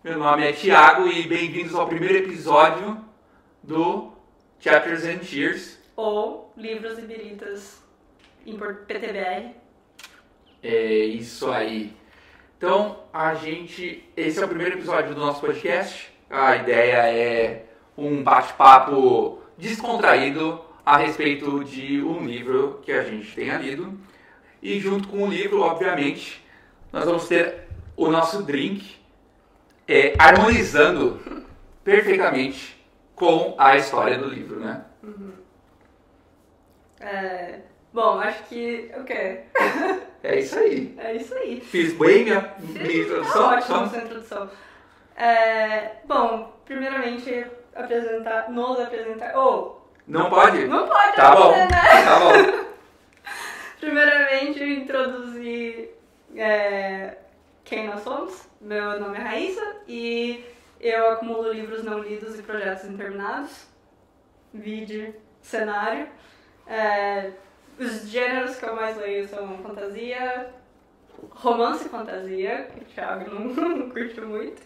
Meu nome é Thiago e bem-vindos ao primeiro episódio do Chapters and Cheers. Ou Livros e Biritas em PTBR. É isso aí. Então, esse é o primeiro episódio do nosso podcast. A ideia é um bate-papo descontraído a respeito de um livro que a gente tenha lido. E junto com o livro, obviamente, nós vamos ter o nosso drink harmonizando perfeitamente com a história do livro, né? Uhum. Bom, acho que... O quê? É isso aí. É isso aí. Fiz bem minha introdução? Tá ótimo sua introdução. Bom, primeiramente, nos apresentar... Não pode? Não pode, tá bom, né? Tá bom. Primeiramente, introduzir quem nós somos. Meu nome é Raíssa e eu acumulo livros não lidos e projetos interminados. Vídeo, cenário. Os gêneros que eu mais leio são fantasia, romance e fantasia, que o Thiago não curte muito,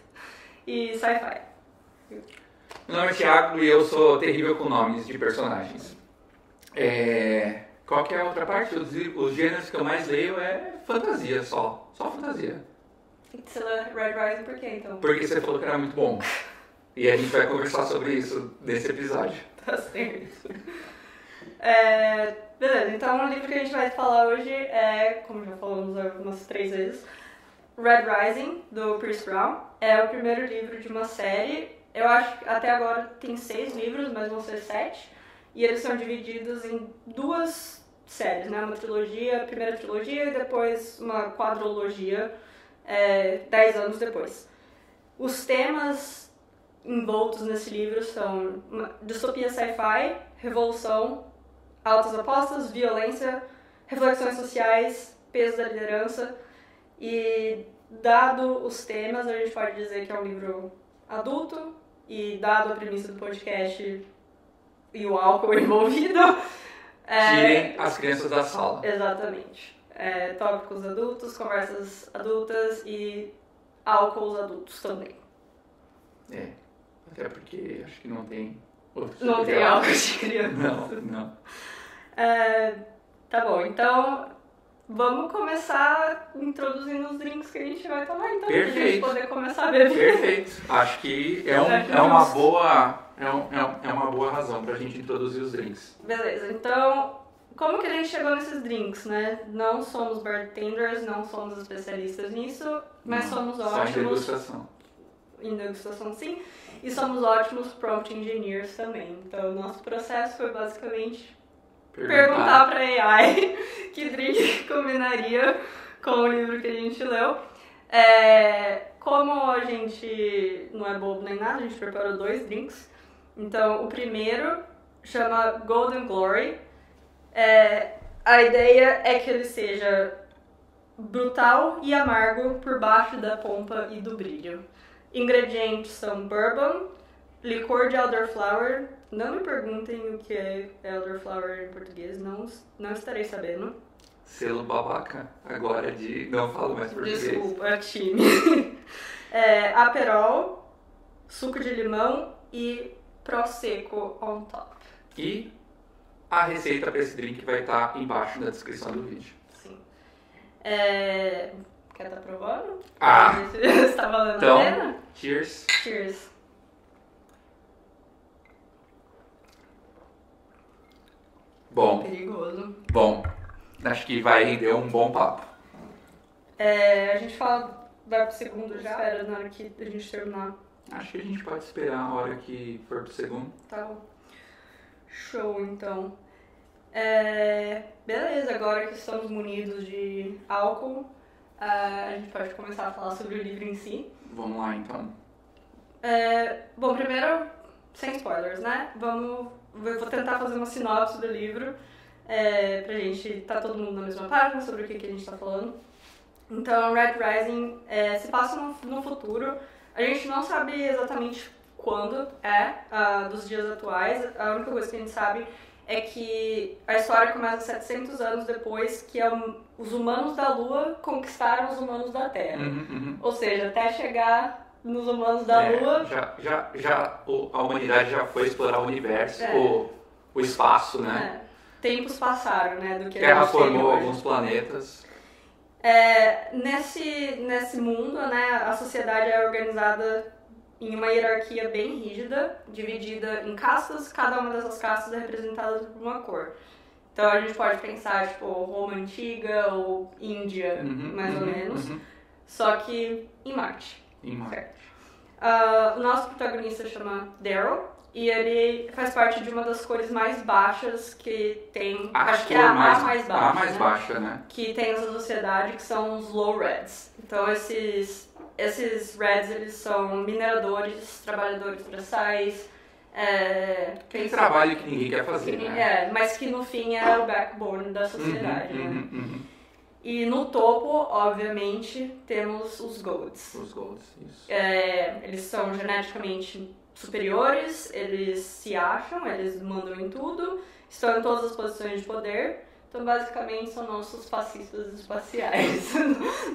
e sci-fi. Meu nome é Thiago e eu sou terrível com nomes de personagens. Qual que é a outra parte? Os gêneros que eu mais leio é fantasia só fantasia. E você lê Red Rising por quê, então? Porque você falou que era muito bom. E a gente vai conversar sobre isso nesse episódio. Tá certo. Beleza, então o livro que a gente vai falar hoje é, como já falamos umas 3 vezes, Red Rising, do Pierce Brown. É o primeiro livro de uma série. Eu acho que até agora tem 6 livros, mas vão ser 7. E eles são divididos em 2 séries, né? Uma trilogia, a primeira trilogia e depois uma quadrologia 10 anos depois. Os temas envoltos nesse livro são distopia sci-fi, revolução, altas apostas, violência, reflexões sociais, peso da liderança. E dado os temas, a gente pode dizer que é um livro adulto e dado a premissa do podcast e o álcool envolvido... Tirem as crianças da sala. Exatamente. Tópicos adultos, conversas adultas e álcools adultos também. Até porque acho que não tem... Não tem álcool de criança. Não. Tá bom, então vamos começar introduzindo os drinks que a gente vai tomar, então, Perfeito. Pra gente poder começar a beber. Perfeito. Acho que é uma boa razão pra gente introduzir os drinks. Beleza, então, como que a gente chegou nesses drinks, né? Não somos bartenders, não somos especialistas nisso, mas somos ótimos... Só em degustação. Em degustação, sim. E somos ótimos prompt engineers também. Então, o nosso processo foi basicamente perguntar pra AI que drink combinaria com o livro que a gente leu. Como a gente não é bobo nem nada, a gente preparou 2 drinks. Então, o primeiro chama Golden Glory. A ideia é que ele seja brutal e amargo por baixo da pompa e do brilho. Ingredientes são bourbon, licor de elderflower. Não me perguntem o que é elderflower em português, não estarei sabendo. Selo babaca agora de não falo mais português. Desculpa, time. Aperol, suco de limão e prosecco on top. E a receita para esse drink vai estar embaixo na descrição do vídeo. Sim. Quer estar provando? Está valendo então, a pena? Cheers. Cheers. Bom. Perigoso. Bom. Acho que vai render um bom papo. A gente vai pro segundo já? Espera na hora que a gente terminar. Acho que a gente pode esperar a hora que for pro segundo. Tá bom. Show, então. Beleza, agora que estamos munidos de álcool, a gente pode começar a falar sobre o livro em si. Vamos lá, então. Bom, primeiro, sem spoilers, né? Eu vou tentar fazer uma sinopse do livro, pra gente tá todo mundo na mesma página sobre o que a gente tá falando. Então, Red Rising se passa no futuro. A gente não sabe exatamente quando dos dias atuais. A única coisa que a gente sabe é que a história começa 700 anos depois que os humanos da Lua conquistaram os humanos da Terra. Uhum. Ou seja, até chegar nos humanos da Lua. A humanidade já foi explorar o universo, o espaço, né? Tempos passaram, né? Do que Terra formou alguns planetas. Nesse mundo, né, a sociedade é organizada em uma hierarquia bem rígida, dividida em castas, cada uma dessas castas é representada por uma cor. Então a gente pode pensar, tipo, Roma Antiga ou Índia, mais ou menos, só que em Marte. Certo. O nosso protagonista chama Daryl e ele faz parte de uma das cores mais baixas que tem, acho que é a mais baixa, a mais baixa, né? Que tem essa sociedade, que são os Low Reds. Então esses Reds, eles são mineradores, trabalhadores braçais, tem trabalho que ninguém quer fazer, né? Mas que no fim é o backbone da sociedade, né? E no topo, obviamente, temos os Golds. Os Golds, isso. Eles são geneticamente superiores, eles se acham, eles mandam em tudo, estão em todas as posições de poder. Então, basicamente, são nossos fascistas espaciais,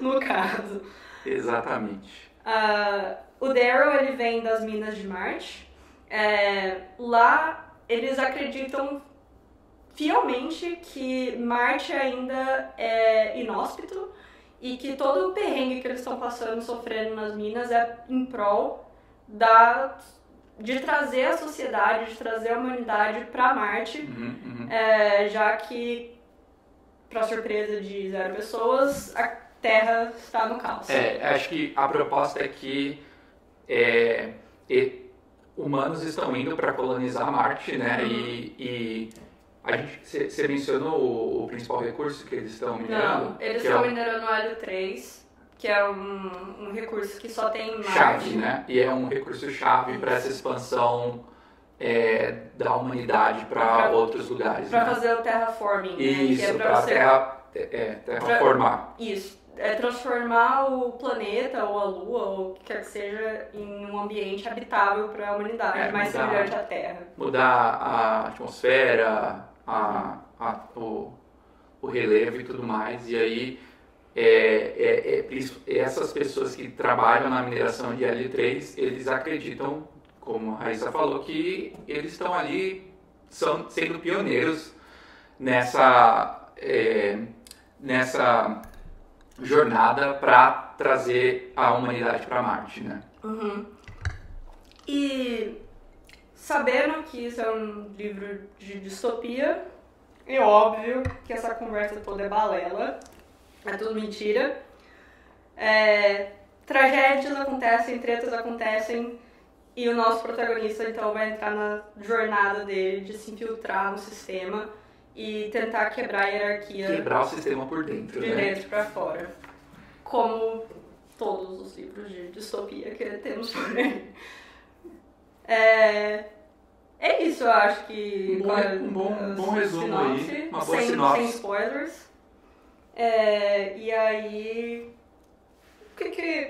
no caso. Exatamente. O Daryl, ele vem das minas de Marte. Lá, eles acreditam fielmente que Marte ainda é inóspito e que todo o perrengue que eles estão passando, sofrendo nas minas é em prol de trazer a sociedade, de trazer a humanidade para Marte, já que, para surpresa de 0 pessoas, a Terra está no caos. Acho que a proposta é que humanos estão indo para colonizar Marte, né? E você mencionou o principal recurso que eles estão minerando? Não, eles estão minerando o hélio 3, que é um recurso que só tem em Marte. Chave, né? E é um recurso chave para essa expansão da humanidade para outros lugares. Para fazer o terraforming. Isso, né? para terraformar. Isso. Transformar o planeta ou a Lua, ou o que quer que seja, em um ambiente habitável para a humanidade, mais semelhante à Terra. Mudar a atmosfera, o relevo e tudo mais. E aí, essas pessoas que trabalham na mineração de L3, eles acreditam, como a Raíssa falou, que eles estão ali sendo pioneiros nessa jornada para trazer a humanidade para Marte, né? E sabendo que isso é um livro de distopia, é óbvio que essa conversa toda é balela, é tudo mentira. Tragédias acontecem, tretas acontecem, e o nosso protagonista então vai entrar na jornada dele de se infiltrar no sistema e tentar quebrar a hierarquia. Quebrar o sistema por dentro, de dentro pra fora. Como todos os livros de distopia que temos por aí. É isso, eu acho que... Um bom resumo aí, uma boa sinopse. Sem spoilers. E aí...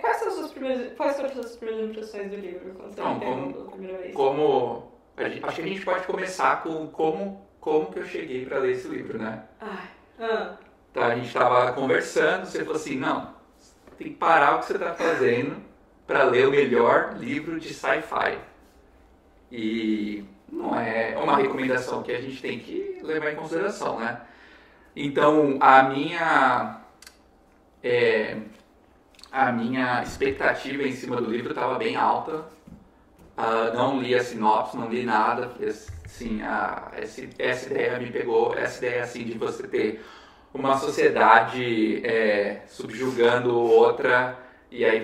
Quais foram as suas primeiras impressões do livro quando você leu pela primeira vez? Acho que a gente pode começar com como que eu cheguei para ler esse livro, né? Então, a gente estava conversando, você falou assim, não, tem que parar o que você está fazendo para ler o melhor livro de sci-fi. E não é uma recomendação que a gente tem que levar em consideração, né? Então, a minha expectativa em cima do livro estava bem alta. Não li a sinopse, não li nada. Assim, essa ideia me pegou, essa ideia assim, de você ter uma sociedade subjugando outra e aí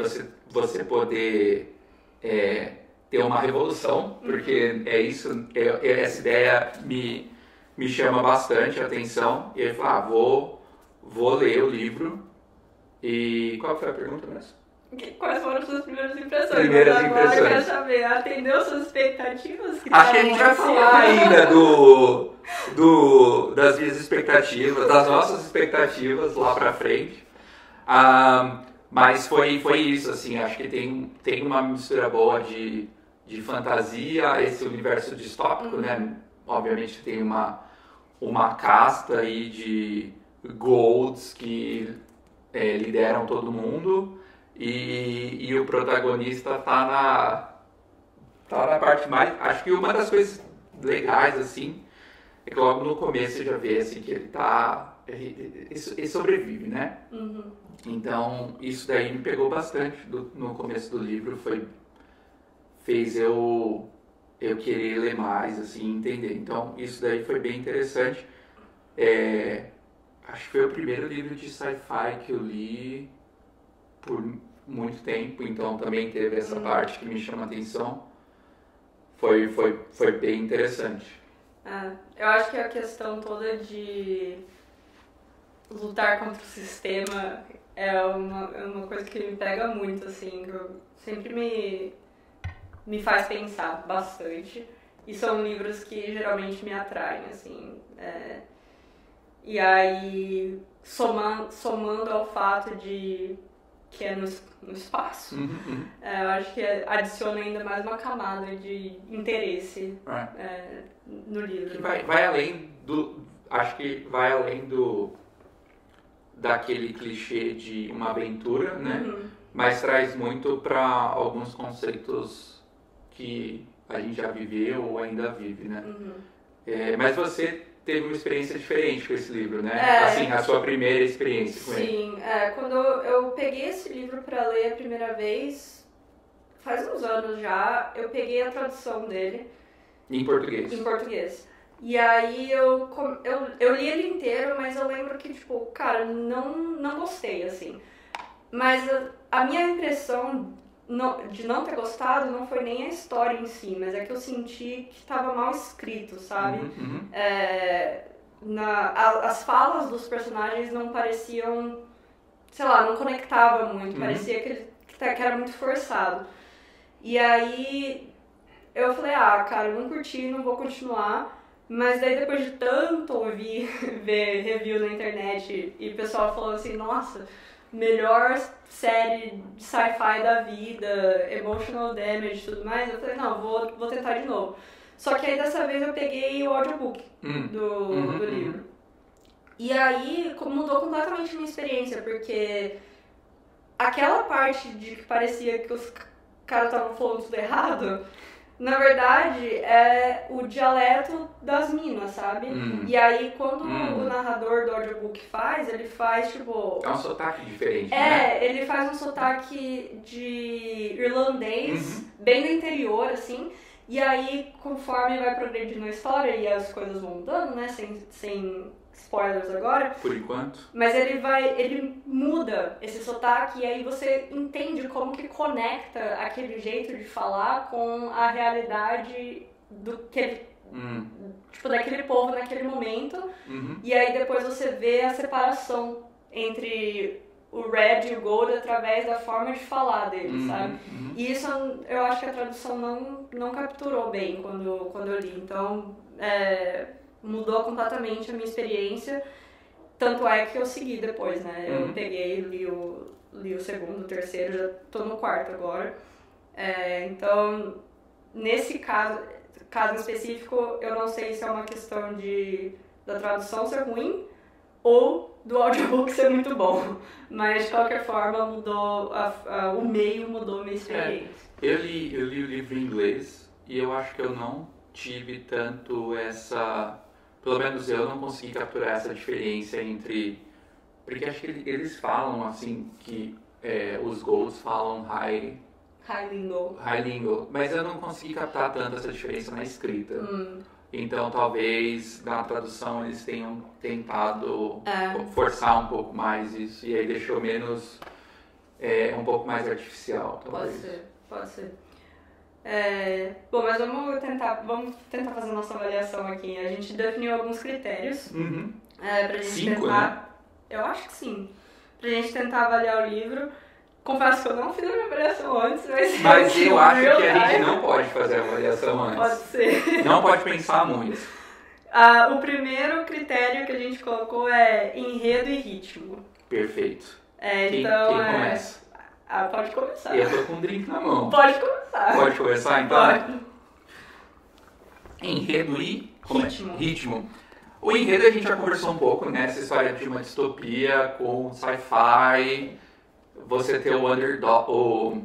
você poder ter uma revolução, porque essa ideia me chama bastante a atenção. E aí eu falei, vou ler o livro. E qual foi a pergunta mesmo? Quais foram as suas primeiras impressões? Agora eu quero saber, atendeu suas expectativas? Acho que a gente vai falar ainda das minhas expectativas, das nossas expectativas lá pra frente. Mas foi isso, assim, acho que tem uma mistura boa de fantasia, esse universo distópico, né? Obviamente tem uma casta aí de golds que lideram todo mundo. e o protagonista tá na parte mais... Acho que uma das coisas legais, assim, é que logo no começo você já vê, assim, que ele sobrevive, né? Uhum. Então, isso daí me pegou bastante no começo do livro, fez eu querer ler mais, assim, entender. Então, isso daí foi bem interessante. Acho que foi o primeiro livro de sci-fi que eu li por muito tempo, então também teve essa parte que me chama a atenção. Foi bem interessante. Eu acho que a questão toda de lutar contra o sistema é uma coisa que me pega muito, assim, que eu sempre me faz pensar bastante. E são livros que geralmente me atraem, assim. E aí, somando ao fato de que é no espaço, eu acho que adiciona ainda mais uma camada de interesse no livro. Que vai além acho que vai além daquele clichê de uma aventura, né? Mas traz muito para alguns conceitos que a gente já viveu ou ainda vive, né? Mas você teve uma experiência diferente com esse livro, né? Assim, a sua primeira experiência com ele. Sim, quando eu peguei esse livro para ler a primeira vez, faz uns anos já, eu peguei a tradução dele. Em português. Em português. E aí eu li ele inteiro, mas eu lembro que, tipo, cara, não gostei, assim. Mas a minha impressão de não ter gostado não foi nem a história em si, mas é que eu senti que estava mal escrito, sabe? As falas dos personagens não pareciam, sei lá, não conectava muito, parecia que era muito forçado. E aí eu falei, cara, eu não curti, não vou continuar. Mas daí depois de tanto ver review na internet e o pessoal falando assim, nossa, melhor série de sci-fi da vida, emotional damage e tudo mais, eu falei, não, vou tentar de novo. Só que aí dessa vez eu peguei o audiobook do livro. E aí mudou completamente a minha experiência, porque aquela parte de que parecia que os caras estavam falando tudo errado, na verdade é o dialeto das minas, sabe? E aí quando o narrador do audiobook ele faz tipo... É um sotaque diferente, né? Ele faz um sotaque de irlandês, bem do interior, assim. E aí, conforme vai progredindo a história e as coisas vão mudando, né? Sem spoilers agora. Por enquanto. Mas ele muda esse sotaque e aí você entende como que conecta aquele jeito de falar com a realidade tipo, daquele povo naquele momento. E aí depois você vê a separação entre o Red e o Gold através da forma de falar deles, sabe? E isso eu acho que a tradução não capturou bem quando eu li. Então, mudou completamente a minha experiência. Tanto é que eu segui depois, né? Eu peguei, li o segundo, o terceiro, já tô no quarto agora. Então, nesse caso específico, eu não sei se é uma questão da tradução ser ruim ou do audiobook ser muito bom. Mas, de qualquer forma, mudou o meio mudou a minha experiência. Eu li o livro em inglês e eu acho que eu não tive tanto essa... Pelo menos eu não consegui capturar essa diferença entre... Porque acho que eles falam, assim, que os Golds falam high lingo. Mas eu não consegui captar tanto essa diferença na escrita. Então, talvez, na tradução, eles tenham tentado forçar um pouco mais isso. E aí deixou menos... um pouco mais artificial, talvez. Pode ser. Bom, mas vamos tentar fazer nossa avaliação aqui. A gente definiu alguns critérios pra gente 5, tentar... né? Eu acho que sim. Pra gente tentar avaliar o livro. Confesso que eu não fiz a minha avaliação antes, mas eu acho que a gente não pode fazer a avaliação antes. Pode ser. Não pode pensar muito. O primeiro critério que a gente colocou é enredo e ritmo. Perfeito. Quem começa? Pode começar. Eu tô com um drink na mão. Pode começar. Pode começar, então? Pode. Enredo e ritmo. O enredo a gente já conversou um pouco, né? Essa história de uma distopia com sci-fi. você ter o underdog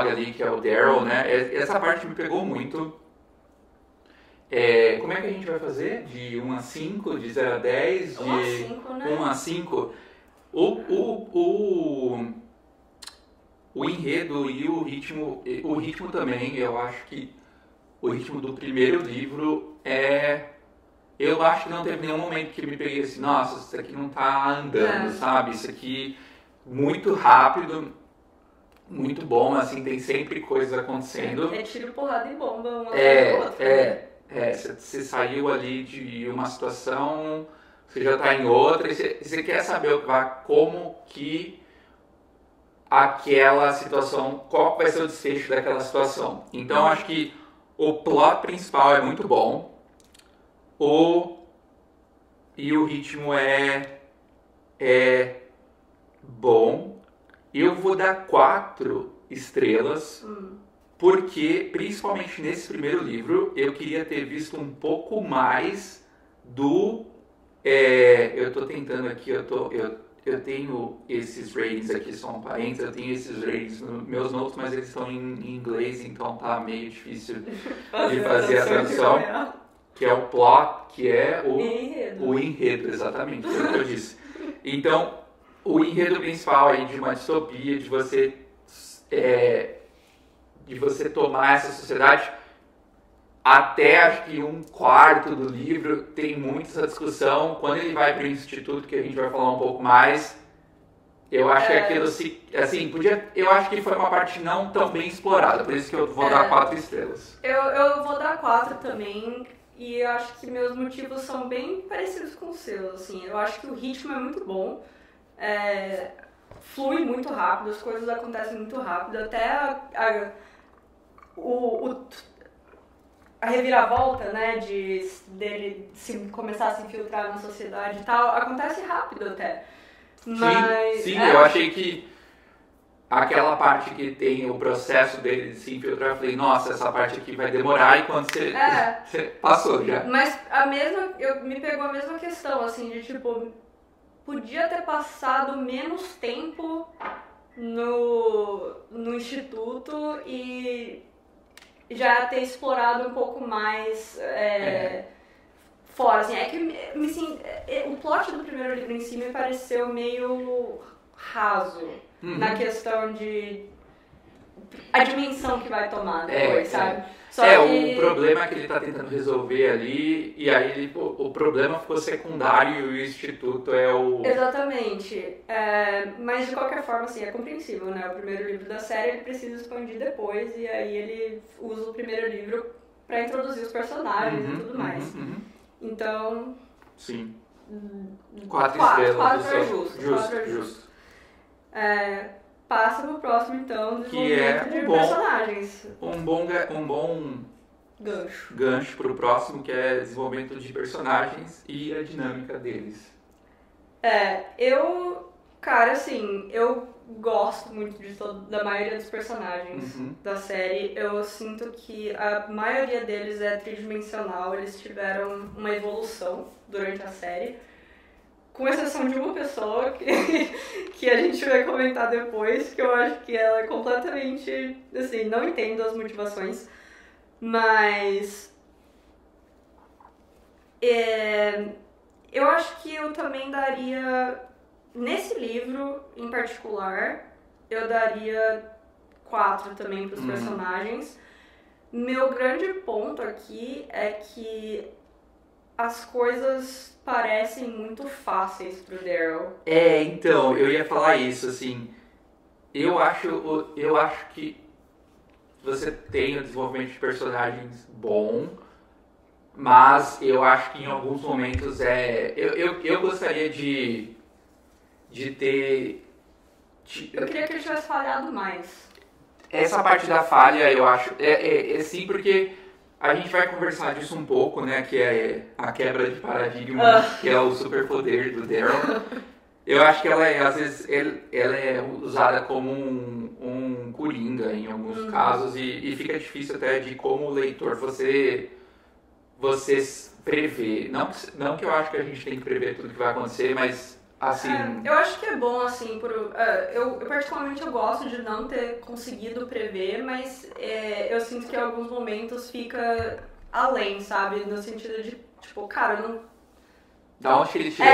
ali, que é o Daryl, né? Essa parte me pegou muito. Como é que a gente vai fazer? De 1 a 5, de 0 a 10? De 1 a 5, né? 1 a 5. O enredo e o ritmo também, eu acho que o ritmo do primeiro livro eu acho que não teve nenhum momento que me peguei assim, nossa, isso aqui não tá andando, sabe? Isso aqui muito rápido, muito bom, assim, tem sempre coisas acontecendo. É tiro, porrada e bomba, uma atrás da outra. Você saiu ali de uma situação, você já tá em outra, e você quer saber como que aquela situação, qual vai ser o desfecho daquela situação. Então, acho que o plot principal é muito bom, e o ritmo é bom. Eu vou dar 4 estrelas, porque, principalmente nesse primeiro livro, eu queria ter visto um pouco mais do... eu tô tentando aqui, eu tenho esses ratings aqui, só um parênteses, eu tenho esses ratings nos meus notes, mas eles estão em inglês, então tá meio difícil de fazer a tradução, que é o plot, que é o enredo, exatamente, foi o que eu disse. Então, o enredo principal aí de uma distopia, de você tomar essa sociedade, até acho que 1/4 do livro tem muito essa discussão. Quando ele vai para o instituto, que a gente vai falar um pouco mais, eu acho que aquilo assim, eu acho que foi uma parte não tão bem explorada, por isso que eu vou dar 4 estrelas. Eu vou dar 4 também, e eu acho que meus motivos são bem parecidos com os seus, assim. Eu acho que o ritmo é muito bom, flui muito rápido, as coisas acontecem muito rápido, até a reviravolta, né, dele começar a se infiltrar na sociedade e tal, acontece rápido até. Mas, sim, eu achei que aquela parte que tem o processo dele se infiltrar, eu falei, nossa, essa parte aqui vai demorar, e quando você passou já. Mas me pegou a mesma questão, assim, de tipo, podia ter passado menos tempo no instituto e já ter explorado um pouco mais fora, assim, o plot do primeiro livro em si me pareceu meio raso, na questão de a dimensão que vai tomar depois, sabe? O problema é que ele tá tentando resolver ali, e aí o problema ficou secundário e o instituto é o... Exatamente. Mas de qualquer forma, assim, é compreensível, né? O primeiro livro da série ele precisa expandir depois, e aí ele usa o primeiro livro pra introduzir os personagens e tudo mais. Então... Sim. 4 estrelas. 4 é justo. Justo. Passa pro próximo, então, desenvolvimento de personagens. Um bom gancho pro próximo, que é desenvolvimento de personagens e a dinâmica deles. Cara, assim, eu gosto muito da maioria dos personagens da série. Eu sinto que a maioria deles é tridimensional, eles tiveram uma evolução durante a série. Com exceção de uma pessoa que a gente vai comentar depois, que eu acho que ela é completamente, assim, não entendo as motivações, mas eu acho que eu também daria, nesse livro em particular, eu daria 4 também para os personagens. Meu grande ponto aqui é que as coisas parecem muito fáceis pro Daryl. Então, eu ia falar isso, assim, eu acho que você tem o desenvolvimento de personagens bom, mas eu acho que em alguns momentos eu gostaria de ter... Eu queria que ele tivesse falhado mais. Essa parte da falha, eu acho, sim, porque... A gente vai conversar disso um pouco, né, que é a quebra de paradigma, que é o superpoder do Daryl. Eu acho que ela às vezes, ela é usada como um coringa em alguns casos, e fica difícil até de como leitor você prever. Não que eu acho que a gente tem que prever tudo que vai acontecer, mas assim... Eu acho que é bom, assim, eu particularmente eu gosto de não ter conseguido prever, mas eu sinto que em alguns momentos fica além, sabe? No sentido de, tipo, cara, eu não... Da onde que ele tirou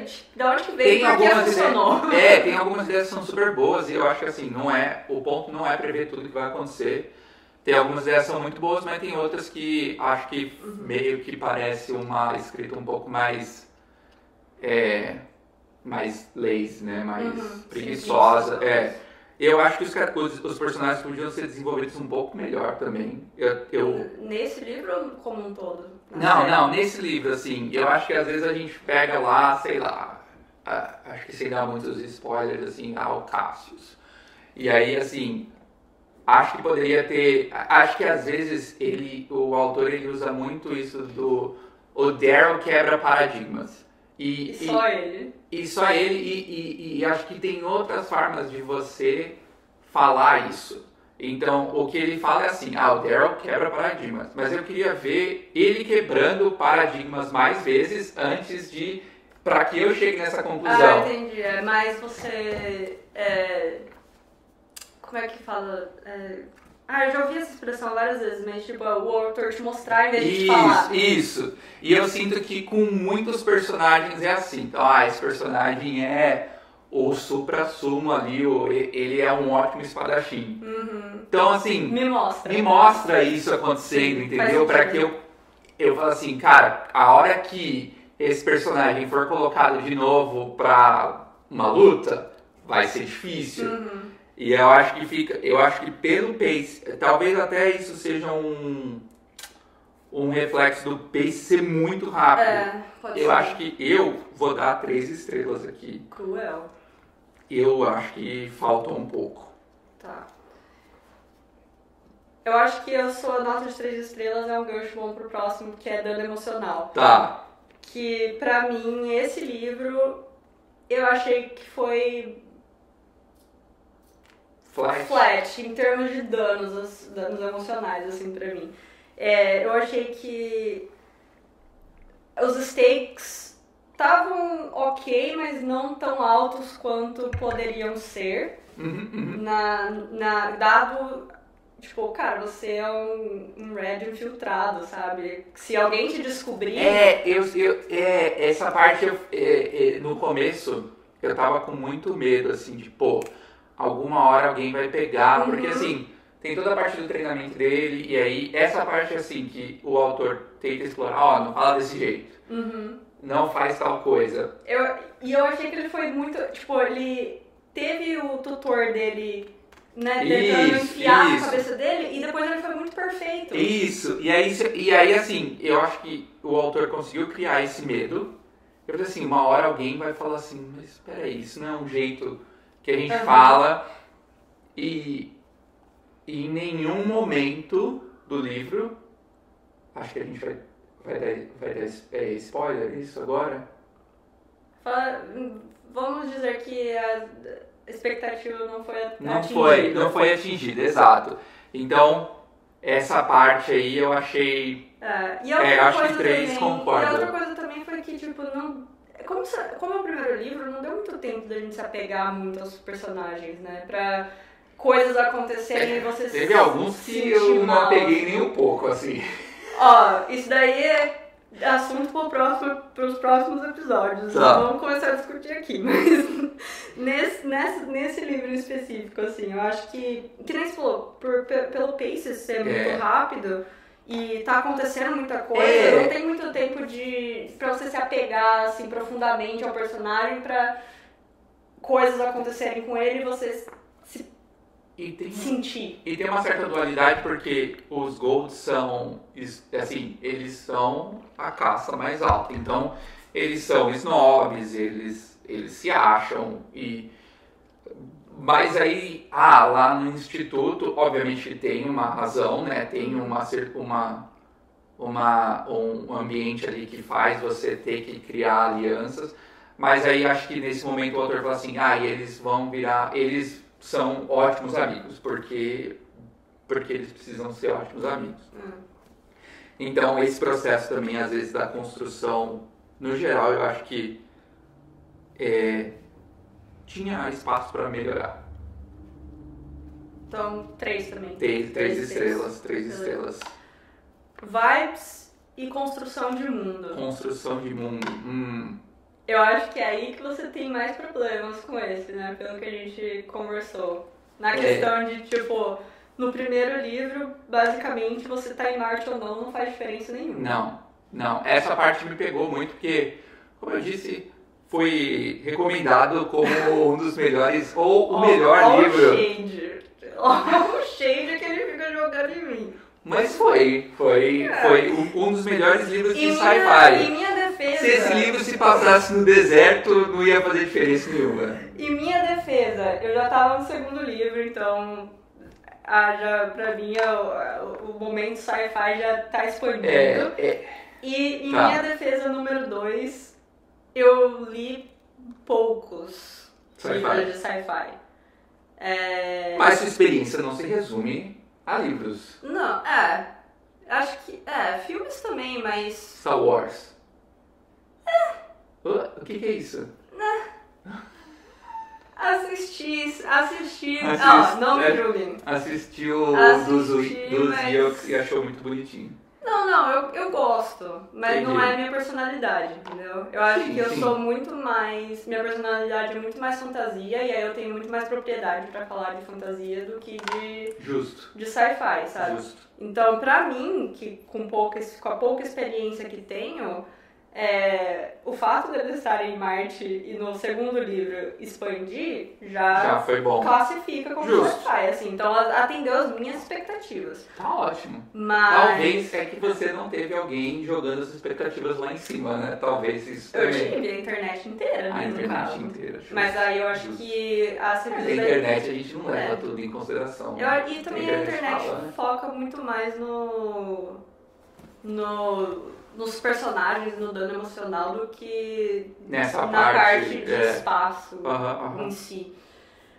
isso? Da onde que veio e por que funcionou. Tem algumas ideias que são super boas e eu acho que assim, o ponto não é prever tudo que vai acontecer. Tem algumas ideias que são muito boas, mas tem outras que acho que meio que parece uma escrita um pouco mais lazy, né? Mais preguiçosa. Eu acho que os personagens podiam ser desenvolvidos um pouco melhor também. Nesse livro ou como um todo? Não, nesse livro, assim, eu acho que às vezes a gente pega lá, sei lá, acho que sem dar muitos spoilers, assim, o Cassius. E aí, assim, acho que poderia ter, acho que às vezes o autor ele usa muito isso o Daryl quebra paradigmas. E só ele. E só ele, e acho que tem outras formas de você falar isso. Então, o que ele fala é assim, o Daryl quebra paradigmas, mas eu queria ver ele quebrando paradigmas mais vezes antes para que eu chegue nessa conclusão. Entendi. Mas você... como é que fala? Eu já ouvi essa expressão várias vezes, mas tipo, o autor te mostrar em vez de te falar. Isso. E eu sinto que com muitos personagens é assim. Então, esse personagem é o supra-sumo ali, ele é um ótimo espadachim. Então, assim... Me mostra isso acontecendo, entendeu? Pra que eu falo assim, cara, a hora que esse personagem for colocado de novo pra uma luta, vai ser difícil. E eu acho que pelo pace, talvez até isso seja um reflexo do pace ser muito rápido. Pode ser. Acho que eu vou dar 3 estrelas aqui. Cruel. Eu acho que falta um pouco. Tá. Eu acho que a sua nota de 3 estrelas é um gancho bom pro próximo, que é dano emocional. Tá. Que pra mim, esse livro, eu achei que foi... flat em termos de danos emocionais, assim, pra mim. Eu achei que os stakes estavam ok, mas não tão altos quanto poderiam ser. Dado, tipo, cara, você é um Red infiltrado, sabe? Se alguém te descobrir... Essa parte, no começo, eu tava com muito medo, assim, de, alguma hora alguém vai pegar, porque assim, tem toda a parte do treinamento dele, e aí essa parte assim que o autor tenta explorar, não fala desse jeito, não faz tal coisa. Eu achei que ele foi muito, tipo, ele teve o tutor dele, né, tentando enfiar na cabeça dele, e depois ele foi muito perfeito. Isso, e aí assim, eu acho que o autor conseguiu criar esse medo, eu falei assim, uma hora alguém vai falar assim, mas peraí, isso não é um jeito que a gente fala, e em nenhum momento do livro, acho que a gente vai dar spoiler isso agora? Vamos dizer que a expectativa não foi atingida. Não foi atingida, exato. Então, essa parte aí eu achei... acho que 3 concordam. E outra coisa também foi que, tipo, não... Como é o primeiro livro, não deu muito tempo da gente se apegar muito aos personagens, né? Pra coisas acontecerem e você Teve alguns que eu não apeguei nem um pouco, assim. Isso daí é assunto pros próximos episódios. Tá. Vamos começar a discutir aqui, mas nesse livro em específico, assim, eu acho que nem você falou, pelo pace ser muito rápido... E tá acontecendo muita coisa, não tem muito tempo pra você se apegar assim, profundamente ao personagem, pra coisas acontecerem com ele e você sentir. E tem uma certa dualidade porque os Golds são, assim, eles são a caça mais alta. Então, eles são snobs, eles se acham Mas aí, lá no instituto, obviamente tem uma razão, né? Tem um ambiente ali que faz você ter que criar alianças. Mas aí acho que nesse momento o autor fala assim, eles são ótimos amigos, porque eles precisam ser ótimos amigos. Então esse processo também, às vezes, da construção, no geral, eu acho que tinha espaço para melhorar. Então, 3 também. 3 estrelas, 3 estrelas. Vibes e construção de mundo. Construção de mundo. Eu acho que é aí que você tem mais problemas com esse, né? Pelo que a gente conversou. Na questão de, tipo, no primeiro livro, basicamente, você tá em Marte ou não faz diferença nenhuma. Não. Essa parte me pegou muito porque, como eu disse, foi recomendado como um dos melhores, ou o melhor livro. O shade que ele fica jogando em mim. Mas foi um dos melhores livros de sci-fi. Em minha defesa... Se esse livro se passasse no deserto, não ia fazer diferença nenhuma. Em minha defesa, eu já tava no segundo livro, então... pra mim, o momento sci-fi já tá expandido. E em minha defesa número 2, eu li poucos livros de sci-fi. Mas sua experiência não se resume a livros. Não, acho que... filmes também, mas... Star Wars. O que é isso? Assisti. Não me julguem. Assistiu dos Ewoks e achou muito bonitinho. Não, eu gosto, mas Entendi. não é minha personalidade, entendeu? Eu acho que eu sou muito mais... Minha personalidade é muito mais fantasia, e aí eu tenho muito mais propriedade pra falar de fantasia do que de sci-fi, sabe? Justo. Então, pra mim, que com a pouca experiência que tenho, o fato de eles estarem em Marte e no segundo livro expandir já foi bom. Classifica como Justo. sci-fi, assim. Então atendeu as minhas expectativas. Tá ótimo. Mas... Talvez é que você não teve alguém jogando as expectativas lá em cima, né? Talvez isso Eu também. tive a internet inteira, né? A no internet caso. inteira. Justo. Mas aí eu acho que a Mas serviço a internet a gente não leva tudo em consideração. E também a internet fala, né? foca muito mais nos personagens, no dano emocional, do que Nessa na parte de é. espaço em si.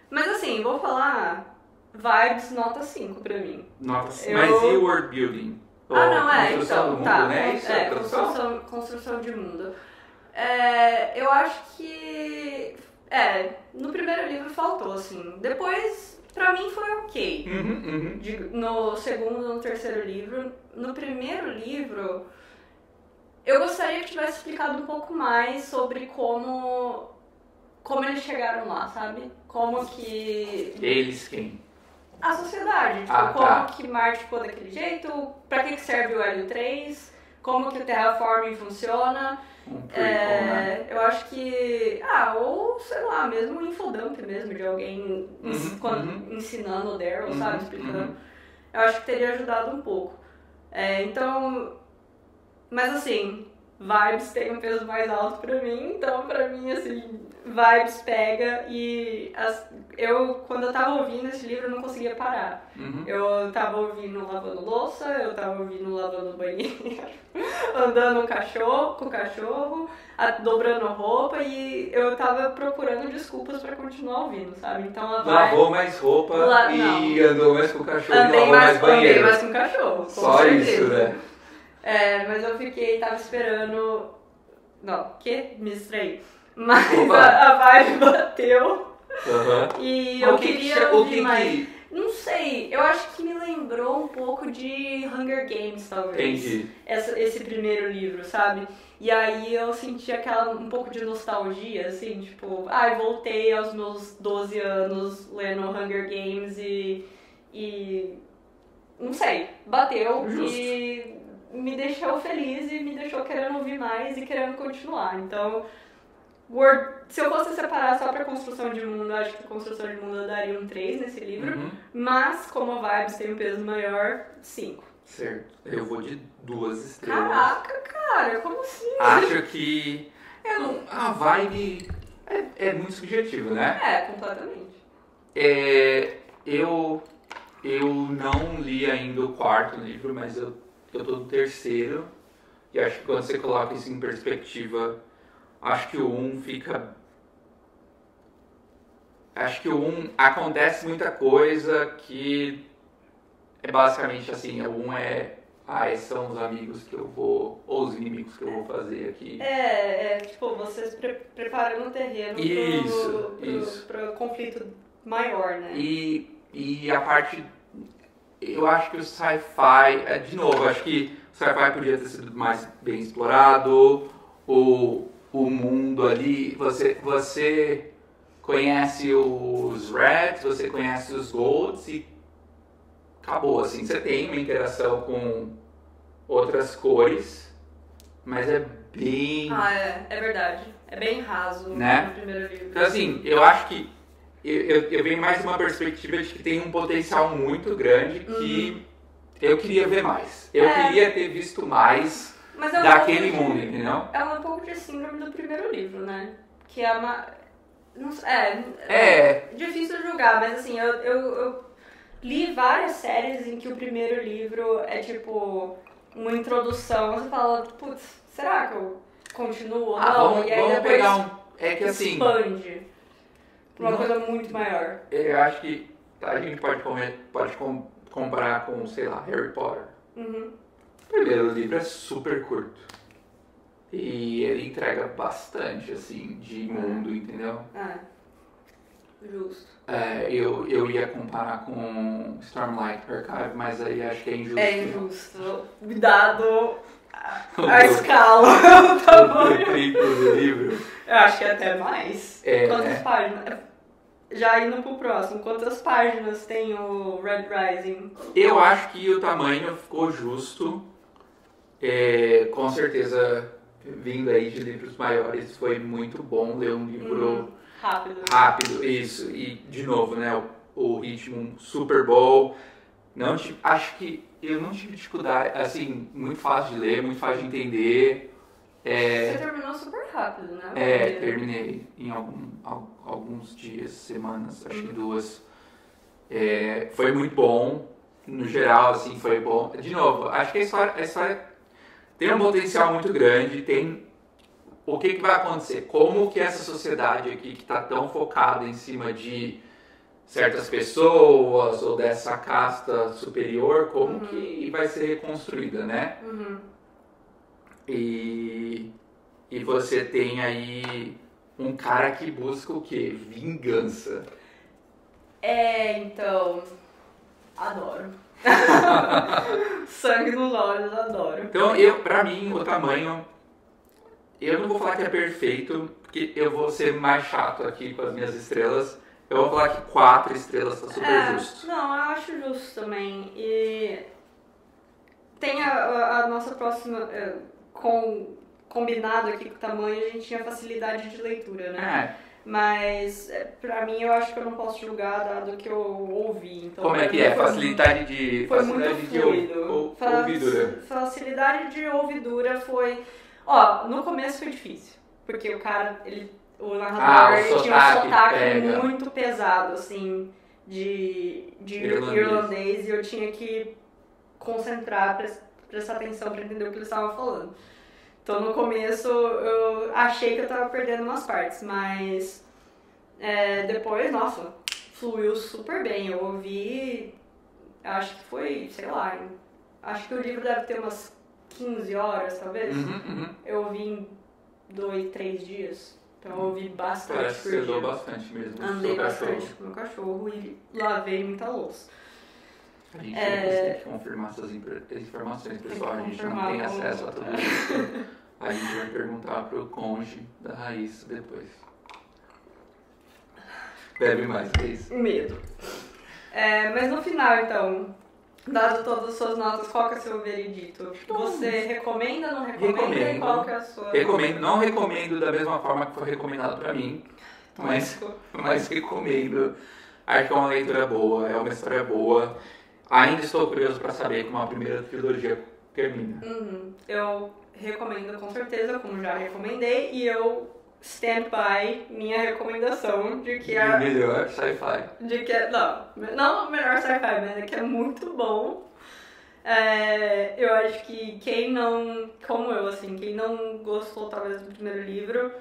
Mas assim, vou falar vibes nota 5 pra mim. Nota 5. Mas e o world building? Construção do mundo, né? Isso Construção de mundo. Eu acho que no primeiro livro faltou, assim. Depois, pra mim, foi ok. No segundo, no terceiro livro. No primeiro livro, eu gostaria que tivesse explicado um pouco mais sobre como eles chegaram lá, sabe? Como que... Eles quem? A sociedade, tipo, como que Marte ficou daquele jeito, pra que serve o Hélio 3, como que o terraforming funciona. Né? Eu acho que... ou, sei lá, mesmo um infodump mesmo, de alguém ensinando o Daryl, sabe, explicando. Eu acho que teria ajudado um pouco. Então... Mas assim, vibes tem um peso mais alto pra mim, então pra mim, assim, vibes pega e quando eu tava ouvindo esse livro eu não conseguia parar. Eu tava ouvindo lavando louça, eu tava ouvindo lavando banheiro, andando com o cachorro, dobrando roupa, e eu tava procurando desculpas pra continuar ouvindo, sabe? Então lavou mais roupa e andou mais com o cachorro e lavou mais banheiro. Andei mais com o cachorro, com Só certeza. Isso, né? Mas eu tava esperando... Não, me distraí. Mas a vibe bateu. E eu queria ouvir mais. Não sei, eu acho que me lembrou um pouco de Hunger Games, talvez. Entendi. Esse primeiro livro, sabe? E aí eu senti um pouco de nostalgia, assim, tipo... voltei aos meus 12 anos lendo Hunger Games e não sei, bateu. Justo. E... me deixou feliz e me deixou querendo ouvir mais e querendo continuar. Então, se eu fosse separar só pra construção de mundo, acho que a construção de mundo eu daria um 3 nesse livro. Mas, como a Vibes tem um peso maior, 5. Certo. Eu vou de 2 estrelas. Caraca, cara, como assim? Acho que a vibe é muito subjetiva, né? Completamente. Eu não li ainda o quarto livro, mas eu tô no terceiro, e acho que quando você coloca isso em perspectiva, acho que o 1 fica... Acho que o 1 acontece muita coisa que é basicamente assim, o 1 é esses são os amigos que eu vou, ou os inimigos que eu vou fazer aqui. Tipo, vocês preparando o terreno pro conflito maior, né? E a parte, eu acho que o sci-fi, de novo, acho que o sci-fi podia ter sido mais bem explorado, o mundo ali, você conhece os Reds, você conhece os Golds e acabou, assim, você tem uma interação com outras cores, mas é bem... É verdade, é bem raso, né? No primeiro livro. Então, assim, eu acho que eu venho mais de uma perspectiva de que tem um potencial muito grande que eu queria ver mais. Eu queria ter visto mais daquele mundo, entendeu? É um pouco de síndrome do primeiro livro, né? Que é uma... difícil de julgar, mas assim, eu li várias séries em que o primeiro livro é tipo uma introdução, você fala, putz, será que eu continuo ou não? E aí vamos depois pegar é que assim... expande pra uma coisa muito maior. Eu acho que a gente pode comparar com, sei lá, Harry Potter. Uhum. O primeiro livro é super curto. E ele entrega bastante, assim, de mundo, entendeu? Justo. Eu ia comparar com Stormlight Archive, mas aí acho que é injusto. É injusto. Dado a escala, o tamanho. O tempo do livro. Eu acho que é até mais. Quantas páginas? Já indo pro próximo, quantas páginas tem o Red Rising? Eu acho que o tamanho ficou justo. Com certeza, vindo aí de livros maiores, foi muito bom ler um livro rápido, isso. E, de novo, né, o ritmo super bom. Acho que eu não tive dificuldade, assim, muito fácil de ler, muito fácil de entender. Você terminou super rápido, né? Terminei em alguns dias, semanas, acho que 2. Foi muito bom, no geral, assim, foi bom. De novo, acho que a história tem um potencial muito grande, o que vai acontecer? Como que essa sociedade aqui, que está tão focada em cima de certas pessoas ou dessa casta superior, como que vai ser reconstruída, né? E você tem aí um cara que busca o quê? Vingança. Então... Adoro. Sangue nos olhos, adoro. Então, pra mim, o tamanho... Eu não vou falar que é perfeito, porque eu vou ser mais chato aqui com as minhas estrelas. Eu vou falar que 4 estrelas tá super justo. Não, eu acho justo também. E tem a nossa próxima... combinado aqui com o tamanho, a gente tinha facilidade de leitura, né? Mas, pra mim, eu acho que eu não posso julgar dado que eu ouvi. Então, como é que é? Facilidade de ouvidura. Facilidade de ouvidura foi... no começo foi difícil. Porque o narrador tinha um sotaque muito pesado, assim, de irlandês. E eu tinha que concentrar, prestar atenção pra entender o que eles estavam falando. Então, no começo, eu achei que eu tava perdendo umas partes, mas depois, nossa, fluiu super bem. Eu ouvi, acho que foi, sei lá, acho que o livro deve ter umas 15 horas, talvez. Eu ouvi em 2, 3 dias, então eu ouvi bastante. Parece que você andou bastante mesmo. Andei bastante com o meu cachorro e lavei muita louça. A gente tem que confirmar essas informações, pessoal. A gente não tem acesso a tudo isso. A gente vai perguntar pro cônjuge da Raíssa depois. Bebe mais, é isso? Medo. Mas no final, então, dado todas as suas notas, qual que é o seu veredito? Você recomenda, não recomenda? Recomendo. E qual que é a sua... Não recomendo da mesma forma que foi recomendado pra mim, mas recomendo. Acho que é uma leitura boa, é uma história boa. Ainda estou curioso para saber como a primeira trilogia termina. Eu recomendo com certeza, como já recomendei, e eu stand by minha recomendação de que a... melhor sci-fi. Não melhor sci-fi, mas é que é muito bom. Eu acho que quem não, como eu, assim, quem não gostou talvez do primeiro livro,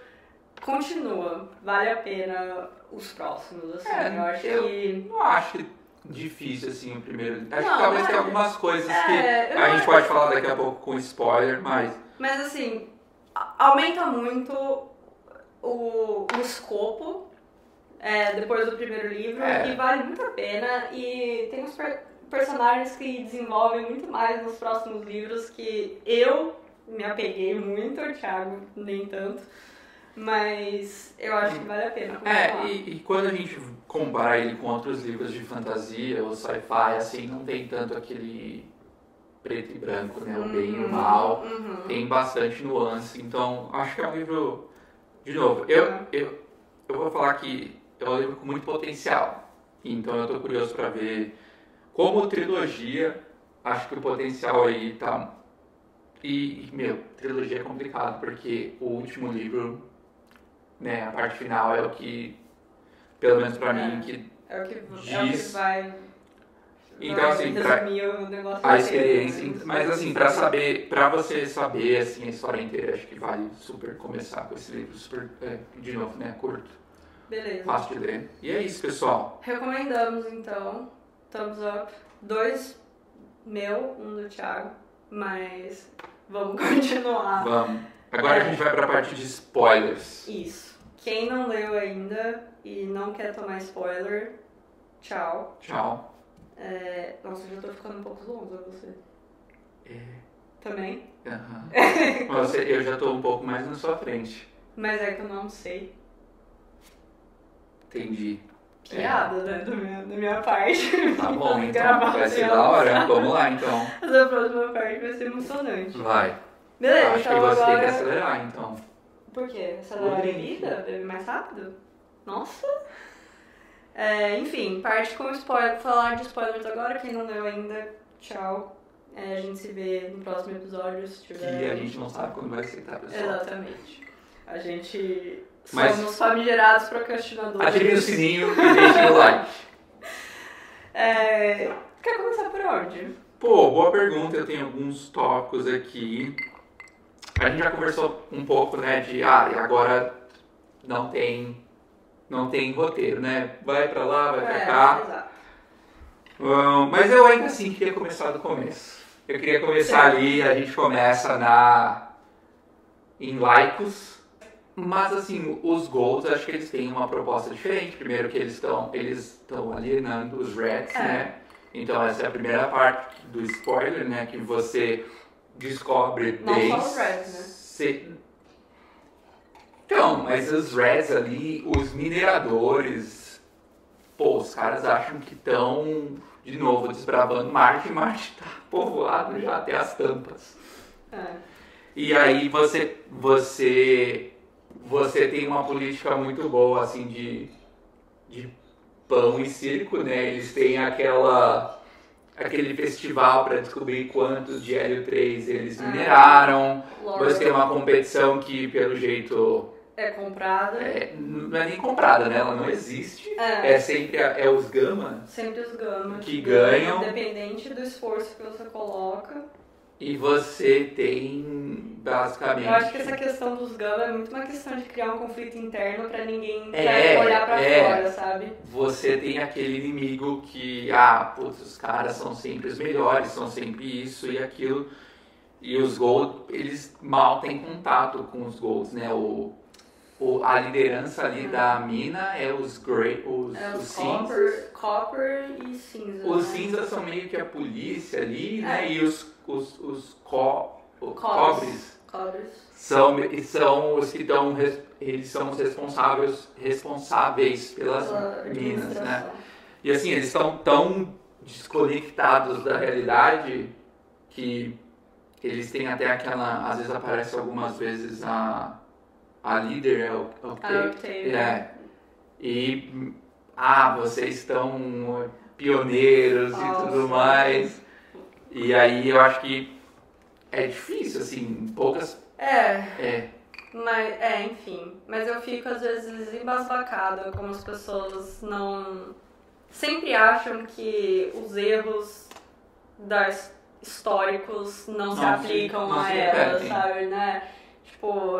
continua. Vale a pena os próximos, assim. Eu acho que... Não acho que difícil, assim, o primeiro. Acho Não, que talvez mas- tenha algumas coisas que eu a não gente pode falar daqui a pouco com spoiler, mas... Mas assim, aumenta muito o escopo depois do primeiro livro e vale muito a pena. E tem uns personagens que desenvolvem muito mais nos próximos livros que eu me apeguei muito, o Thiago nem tanto. Mas eu acho que vale a pena continuar. E quando a gente compara ele com outros livros de fantasia ou sci-fi, assim, não tem tanto aquele preto e branco, né? O bem e o mal. Tem bastante nuance. Então, acho que é um livro... De novo, eu vou falar que é um livro com muito potencial. Então, eu tô curioso para ver como trilogia. Acho que o potencial aí tá... E, trilogia é complicado, porque o último livro... Né, a parte final é o que, pelo menos pra mim, que É o que diz... vai Então, assim, resumir o negócio a inteiro, experiência... né? Mas, assim, pra você saber, assim, a história inteira, acho que vale super começar com esse livro, super, de novo, né, curto, Beleza. fácil de ler. E é isso, pessoal. Recomendamos, então, thumbs up. 2 meu, 1 do Thiago, mas vamos continuar. Vamos. Agora a gente vai pra parte de spoilers. Isso. Quem não leu ainda e não quer tomar spoiler, tchau. Tchau. Nossa, eu já tô ficando um pouco longa, você. Também? Eu já tô um pouco mais na sua frente. Mas é que eu não sei. Entendi. Piada, né, da minha parte. Tá bom, então. Gravar Vai ser assim, da hora. Vamos lá, então. Mas a próxima parte vai ser emocionante. Vai. Beleza, Acho então que você agora... tem que acelerar, então. Por quê? Acelerar a O drink. bebida? Beber mais rápido? Nossa! Enfim, parte com spoiler. Falar de spoilers agora. Quem não leu ainda, tchau. A gente se vê no próximo episódio, se tiver... Que a gente não sabe quando vai aceitar, pessoal. Exatamente. A gente Mas- somos famigerados procrastinadores. Ativem o sininho e deixem o like. Quer começar por onde? Pô, boa pergunta. Eu tenho alguns tópicos aqui. A gente já conversou um pouco, né, de... e agora não tem roteiro, né? Vai pra lá, vai pra cá. Exato. Mas eu ainda assim queria começar do começo. Eu queria começar ali, a gente começa em Laicos. Mas assim, os Golds, acho que eles têm uma proposta diferente. Primeiro que eles estão alienando os Reds, né? Então essa é a primeira parte do spoiler, né? Que você descobre Não só os Reds, né? Então, mas os Reds ali, os mineradores, pô, os caras acham que estão, de novo, desbravando Marte, e Marte tá povoado já até as tampas. E aí você tem uma política muito boa, assim, de pão e circo, né? Eles têm aquele festival para descobrir quantos de hélio 3 eles mineraram. Você tem uma competição que, pelo jeito... É comprada. Não é nem comprada, né? Ela não existe. É sempre os Gama Sempre os Gama. que ganham. Independente do esforço que você coloca. E você tem, basicamente... Eu acho que essa questão dos Gama é muito uma questão de criar um conflito interno pra ninguém olhar pra fora, sabe? Você tem aquele inimigo que, os caras são sempre os melhores, são sempre isso e aquilo. E os Gold, eles mal têm contato com os Golds, né? A liderança ali da mina é os cinzas. Copper e cinza. Os né? cinzas são meio que a polícia ali, né? E os Cobres. são os que estão... Eles são os responsáveis pelas minas, né? E assim, eles estão tão desconectados da realidade que eles têm até aquela... Às vezes aparece algumas vezes a líder, Octavia. E vocês estão pioneiros e tudo mais. E aí eu acho que é difícil, assim, poucas... Enfim. Mas eu fico, às vezes, embasbacada como as pessoas não... Sempre acham que os erros históricos não se aplicam a elas, sabe, né? Tipo,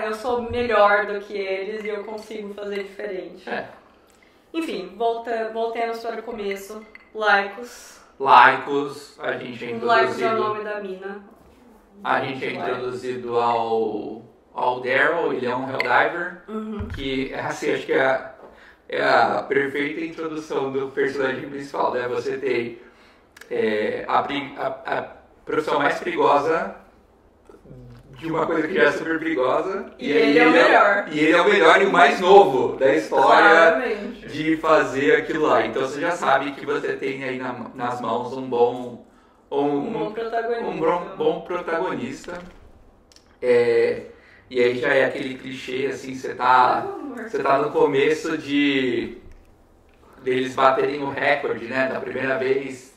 eu sou melhor do que eles e eu consigo fazer diferente. Enfim, voltemos para o começo. Laicos. Laicos, a gente é Laicos é o introduzido... nome da mina. A gente é introduzido ao Daryl, ele é um Helldiver, que, assim, acho que é a perfeita introdução do personagem principal, né? Você tem a profissão mais perigosa de uma coisa que já é super perigosa. E ele é o melhor. E ele é o melhor e o mais novo da história Claramente. de fazer aquilo lá. Então você já sabe que você tem aí nas mãos um bom protagonista. E aí já é aquele clichê, assim, você tá no começo deles baterem o recorde, né? Da primeira vez.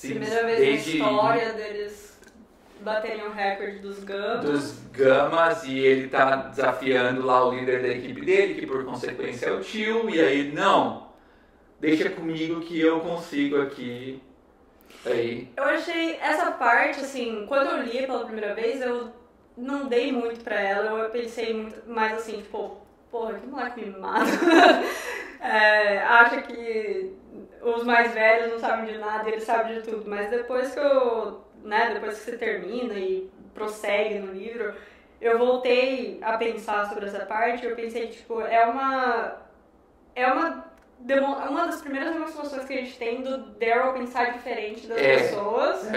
Primeira vez na história deles baterem o recorde dos Gamas. Dos Gamas, e ele tá desafiando lá o líder da equipe dele, que por consequência é o tio, e aí, não, deixa comigo que eu consigo aqui. Aí. Eu achei essa parte, assim, quando eu li pela primeira vez, eu não dei muito pra ela, eu pensei muito mais assim, tipo, porra, que moleque mimado. Acha que os mais velhos não sabem de nada e ele sabe de tudo, mas depois depois que você termina e prossegue no livro, eu voltei a pensar sobre essa parte, eu pensei, tipo, é uma das primeiras demonstrações que a gente tem do Daryl pensar diferente das pessoas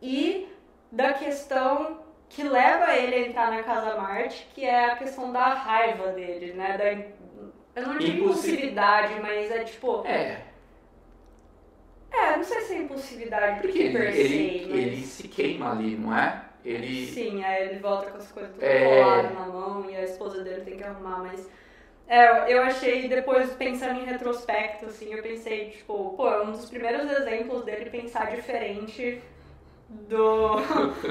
e da questão que leva ele a entrar na Casa Marte, que é a questão da raiva dele, né? Eu não digo impulsividade, mas é tipo... não sei se é impulsividade porque ele se queima ali, não é? Sim, aí ele volta com as coisas tudo coladas na mão e a esposa dele tem que arrumar, mas... eu achei, depois, pensando em retrospecto, assim, eu pensei, tipo, pô, é um dos primeiros exemplos dele pensar diferente do...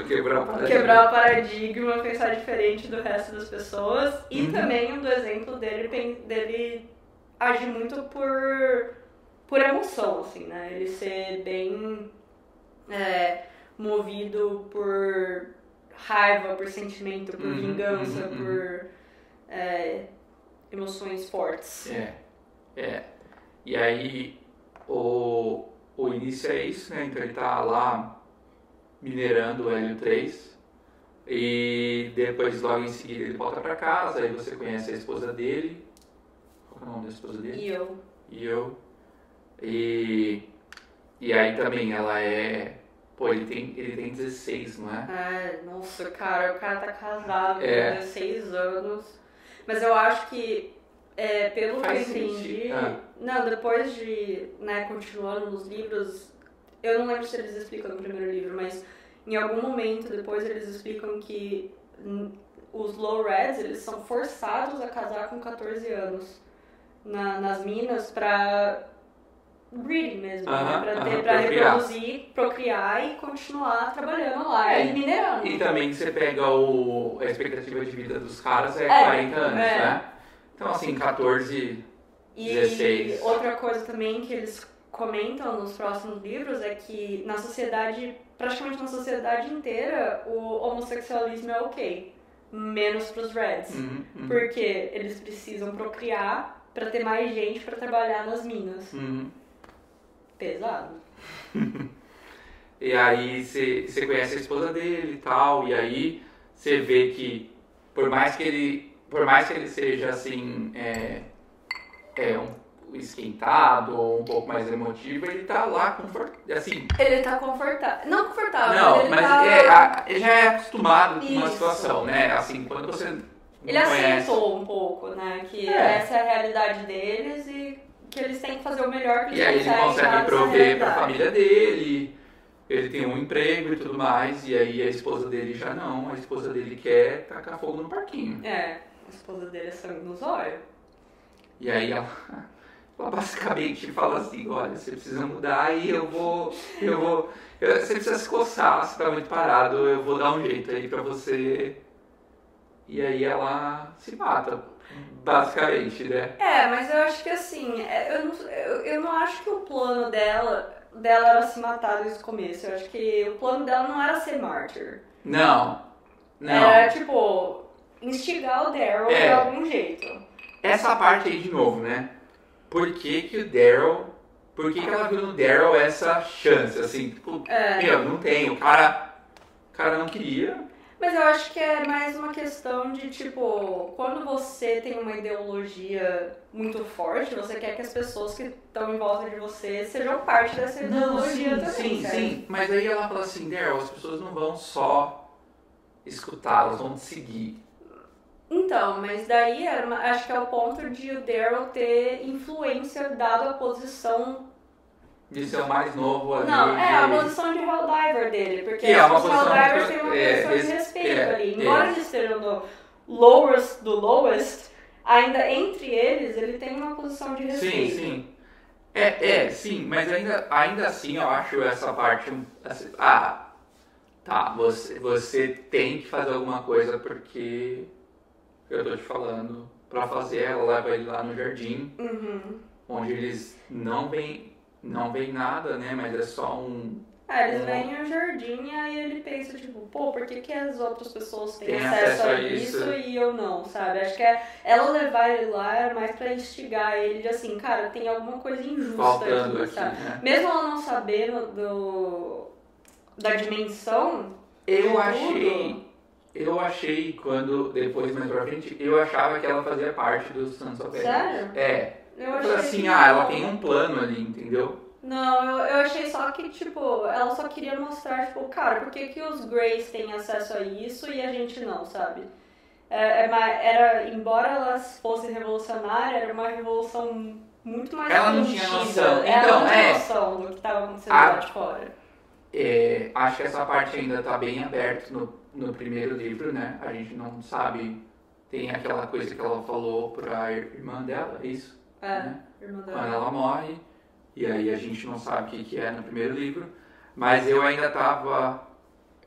quebrar o paradigma, pensar diferente do resto das pessoas. E também um do exemplo dele agir muito por emoção, assim, né? Ele ser bem movido por raiva, por sentimento, por vingança, por emoções fortes. E aí, o início é isso, né? Então ele tá lá minerando o Hélio 3 e depois logo em seguida ele volta pra casa, aí você conhece a esposa dele. Qual é o nome da esposa dele? Io. E aí também ela é... Pô, ele tem 16, não é? Nossa, cara, o cara tá casado, 16 anos. Mas eu acho que, pelo que eu entendi... Não, depois de, continuando nos livros... Eu não lembro se eles explicam no primeiro livro, mas em algum momento depois eles explicam que os Low Reds, eles são forçados a casar com 14 anos nas minas pra breeding mesmo, pra reproduzir, procriar e continuar trabalhando lá e minerando. E também você pega a expectativa de vida dos caras 40 anos, né? Então assim, 14, 16... E outra coisa também que eles comentam nos próximos livros é que na sociedade, praticamente na sociedade inteira, o homossexualismo é ok, menos pros Reds, porque eles precisam procriar pra ter mais gente pra trabalhar nas minas. Pesado. E aí você conhece a esposa dele e tal, e aí você vê que por mais que ele seja assim um esquentado ou um pouco mais emotivo, ele tá lá assim. Ele tá confortável. Não confortável, não, mas ele já é acostumado com uma Isso. situação, né? Assim, quando você ele aceitou um pouco, né? Que essa é a realidade deles e que eles têm que fazer o melhor que eles conseguem. E aí ele consegue prover pra família dele, ele tem um emprego e tudo mais, e aí a esposa dele já não, a esposa dele quer tacar fogo no parquinho. A esposa dele é sangue nos olhos. E aí ela basicamente fala assim, olha, você precisa mudar e você precisa se coçar, você tá muito parado, eu vou dar um jeito aí pra você. E aí ela se mata, basicamente, né? Mas eu acho que assim, eu não acho que o plano dela era se matar desde o começo. Eu acho que o plano dela não era ser mártir. Não. Era, tipo, instigar o Daryl de algum jeito. Essa parte aí de novo, né? Por que o Daryl por que ela viu no Daryl essa chance, assim, tipo, meu, não tem, o cara não queria. Mas eu acho que é mais uma questão de, tipo, quando você tem uma ideologia muito forte, você quer que as pessoas que estão em volta de você sejam parte dessa ideologia também, sim, mas aí ela fala assim, Daryl, as pessoas não vão só escutar, elas vão te seguir. Então, mas daí acho que é o ponto de o Daryl ter influência dado a posição De ser o mais novo ali. Não, a posição de Helldiver dele, porque que é uma os posição Helldivers têm uma posição de respeito ali. Embora eles estejam no lowest do lowest, ainda entre eles, ele tem uma posição de respeito. Sim. Sim, mas ainda assim eu acho essa parte assim, tá, você tem que fazer alguma coisa porque eu tô te falando pra fazer, ela leva ele lá no jardim, onde eles não veem nada, né, mas é só um... Eles vêm no jardim e aí ele pensa, tipo, pô, por que as outras pessoas têm acesso a isso e eu não, sabe? Acho que ela levar ele lá era mais pra instigar ele de assim, cara, tem alguma coisa injusta faltando aqui, sabe? Né? Mesmo ela não sabendo da dimensão, eu achei quando, depois mais pra frente, eu achava que ela fazia parte dos Sons of Sério? Eu achei assim, ela tem um plano ali, entendeu? Não, eu achei só que, tipo, ela só queria mostrar, tipo, cara, por que os Greys têm acesso a isso e a gente não, sabe? Embora elas fossem revolucionárias, era uma revolução muito mais ela não tinha noção. Ela não tinha noção do que estava acontecendo lá de fora. Acho que essa parte ainda tá bem aberta no primeiro livro, né? A gente não sabe, tem aquela coisa que ela falou pra irmã dela, é isso? Né? Irmã dela. Quando ela morre. E aí a gente não sabe o que é no primeiro livro, mas eu ainda tava,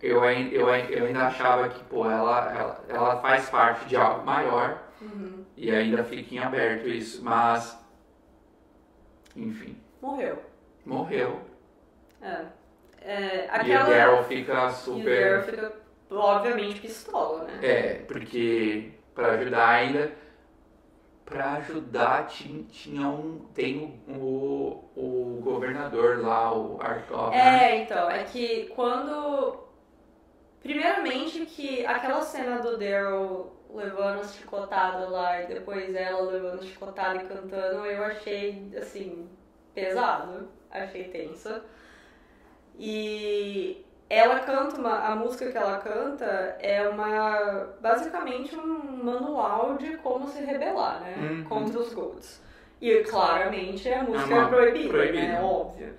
eu ainda achava que, pô, ela faz parte de algo maior, e ainda fica em aberto isso, mas, enfim. Morreu. E o Daryl fica super... E o Daryl fica, obviamente, pistola, né? Porque pra ajudar tem o governador lá, o Arthur. Então, é que quando... Primeiramente que aquela cena do Daryl levando a chicotada lá e depois ela levando a chicotada e cantando, eu achei, assim, pesado. Achei tensa. E... ela canta a música que ela canta é basicamente um manual de como se rebelar, né? Contra os Golds. E claramente a música é proibida, né? Óbvio.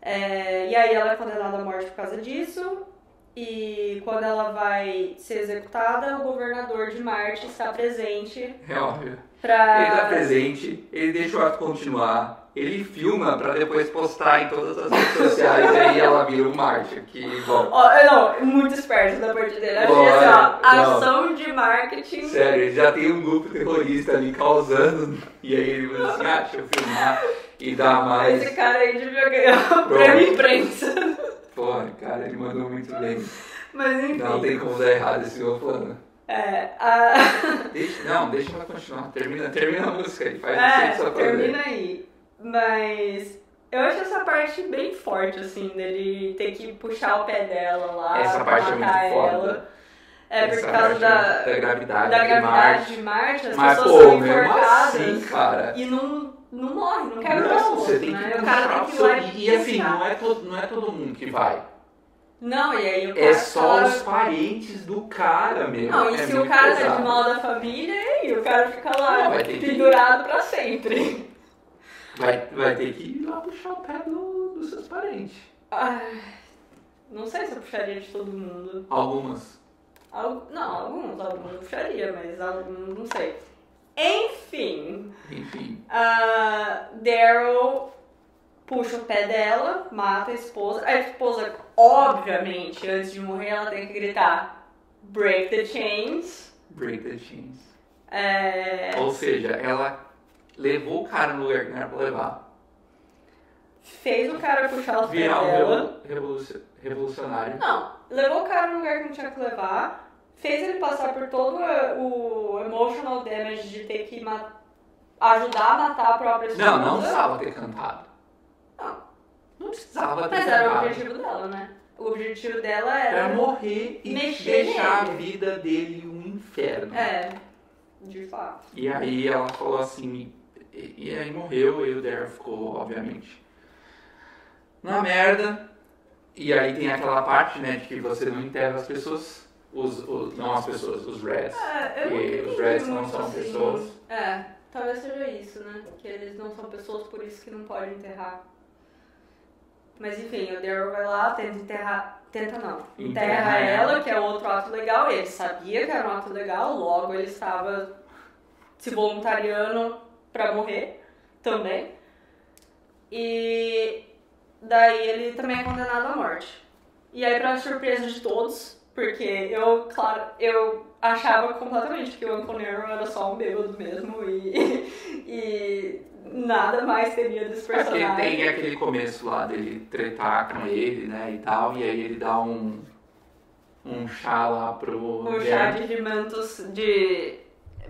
E aí ela é condenada à morte por causa disso. E quando ela vai ser executada, o governador de Marte está presente. É óbvio. Ele está presente, ele deixa o ato continuar. Ele filma pra depois postar em todas as redes sociais e aí ela vira um Marte. Que bom. Não, muito esperto da parte dele. Achei assim, ação de marketing. Sério, ele já tem um grupo terrorista ali causando. E aí ele fala assim, deixa eu filmar e dar mais. Esse cara aí devia ganhar o prêmio imprensa. Porra, cara, ele mandou muito bem. Mas enfim. Não tem como dar errado esse meu plano. Deixa ela continuar. Termina a música aí. Faz isso termina aí. Mas eu acho essa parte bem forte, assim, dele ter que puxar o pé dela lá. Essa parte é muito foda. Por causa da gravidade de Marte, as mas, pessoas são enforcadas. Assim, cara. E não morre, não quebra o pescoço, você tem que né? O cara tem que ir lá e assim, não é todo mundo que vai. Não, e aí o cara só os parentes do cara mesmo. Não, e se o cara tá de mal da família, aí o cara fica lá pendurado pra sempre. Vai ter que ir lá puxar o pé dos seus parentes. Não sei se eu puxaria de todo mundo. Alguns Alguns eu puxaria, mas alguns não sei. Enfim. Daryl puxa o pé dela, mata a esposa. A esposa, obviamente, antes de morrer, ela tem que gritar Break the chains. Ou seja, ela levou o cara no lugar que não era pra levar. Fez o cara puxar os pés dela. Revolucionário. Não, levou o cara no lugar que não tinha que levar. Fez ele passar por todo o emotional damage de ter que ajudar a matar a própria esposa. Não precisava ter cantado. não precisava ter Mas era o tentado. objetivo dela, né? O objetivo dela era Era morrer e mexer deixar nele. a vida dele um inferno. É, de fato. E aí ela falou assim, e aí morreu, e o Daryl ficou, obviamente, na merda. E aí tem aquela parte, né, de que você não enterra as pessoas, não as pessoas, os Reds. Eu não E entendi os Reds não muito são assim. pessoas. Talvez seja isso, né? Que eles não são pessoas, por isso que não pode enterrar. Mas enfim, o Daryl vai lá, tenta enterrar. Enterra ela, que é outro ato legal. Ele sabia que era um ato legal, logo ele estava se voluntariando pra morrer também. E daí ele também é condenado à morte. E aí, pra surpresa de todos, porque eu achava completamente que o Uncle Nero era só um bêbado mesmo e nada mais teria desse personagem. Porque tem aquele começo lá dele tretar com ele, né, e tal, e aí ele dá um chá lá pro Um chá de rimentos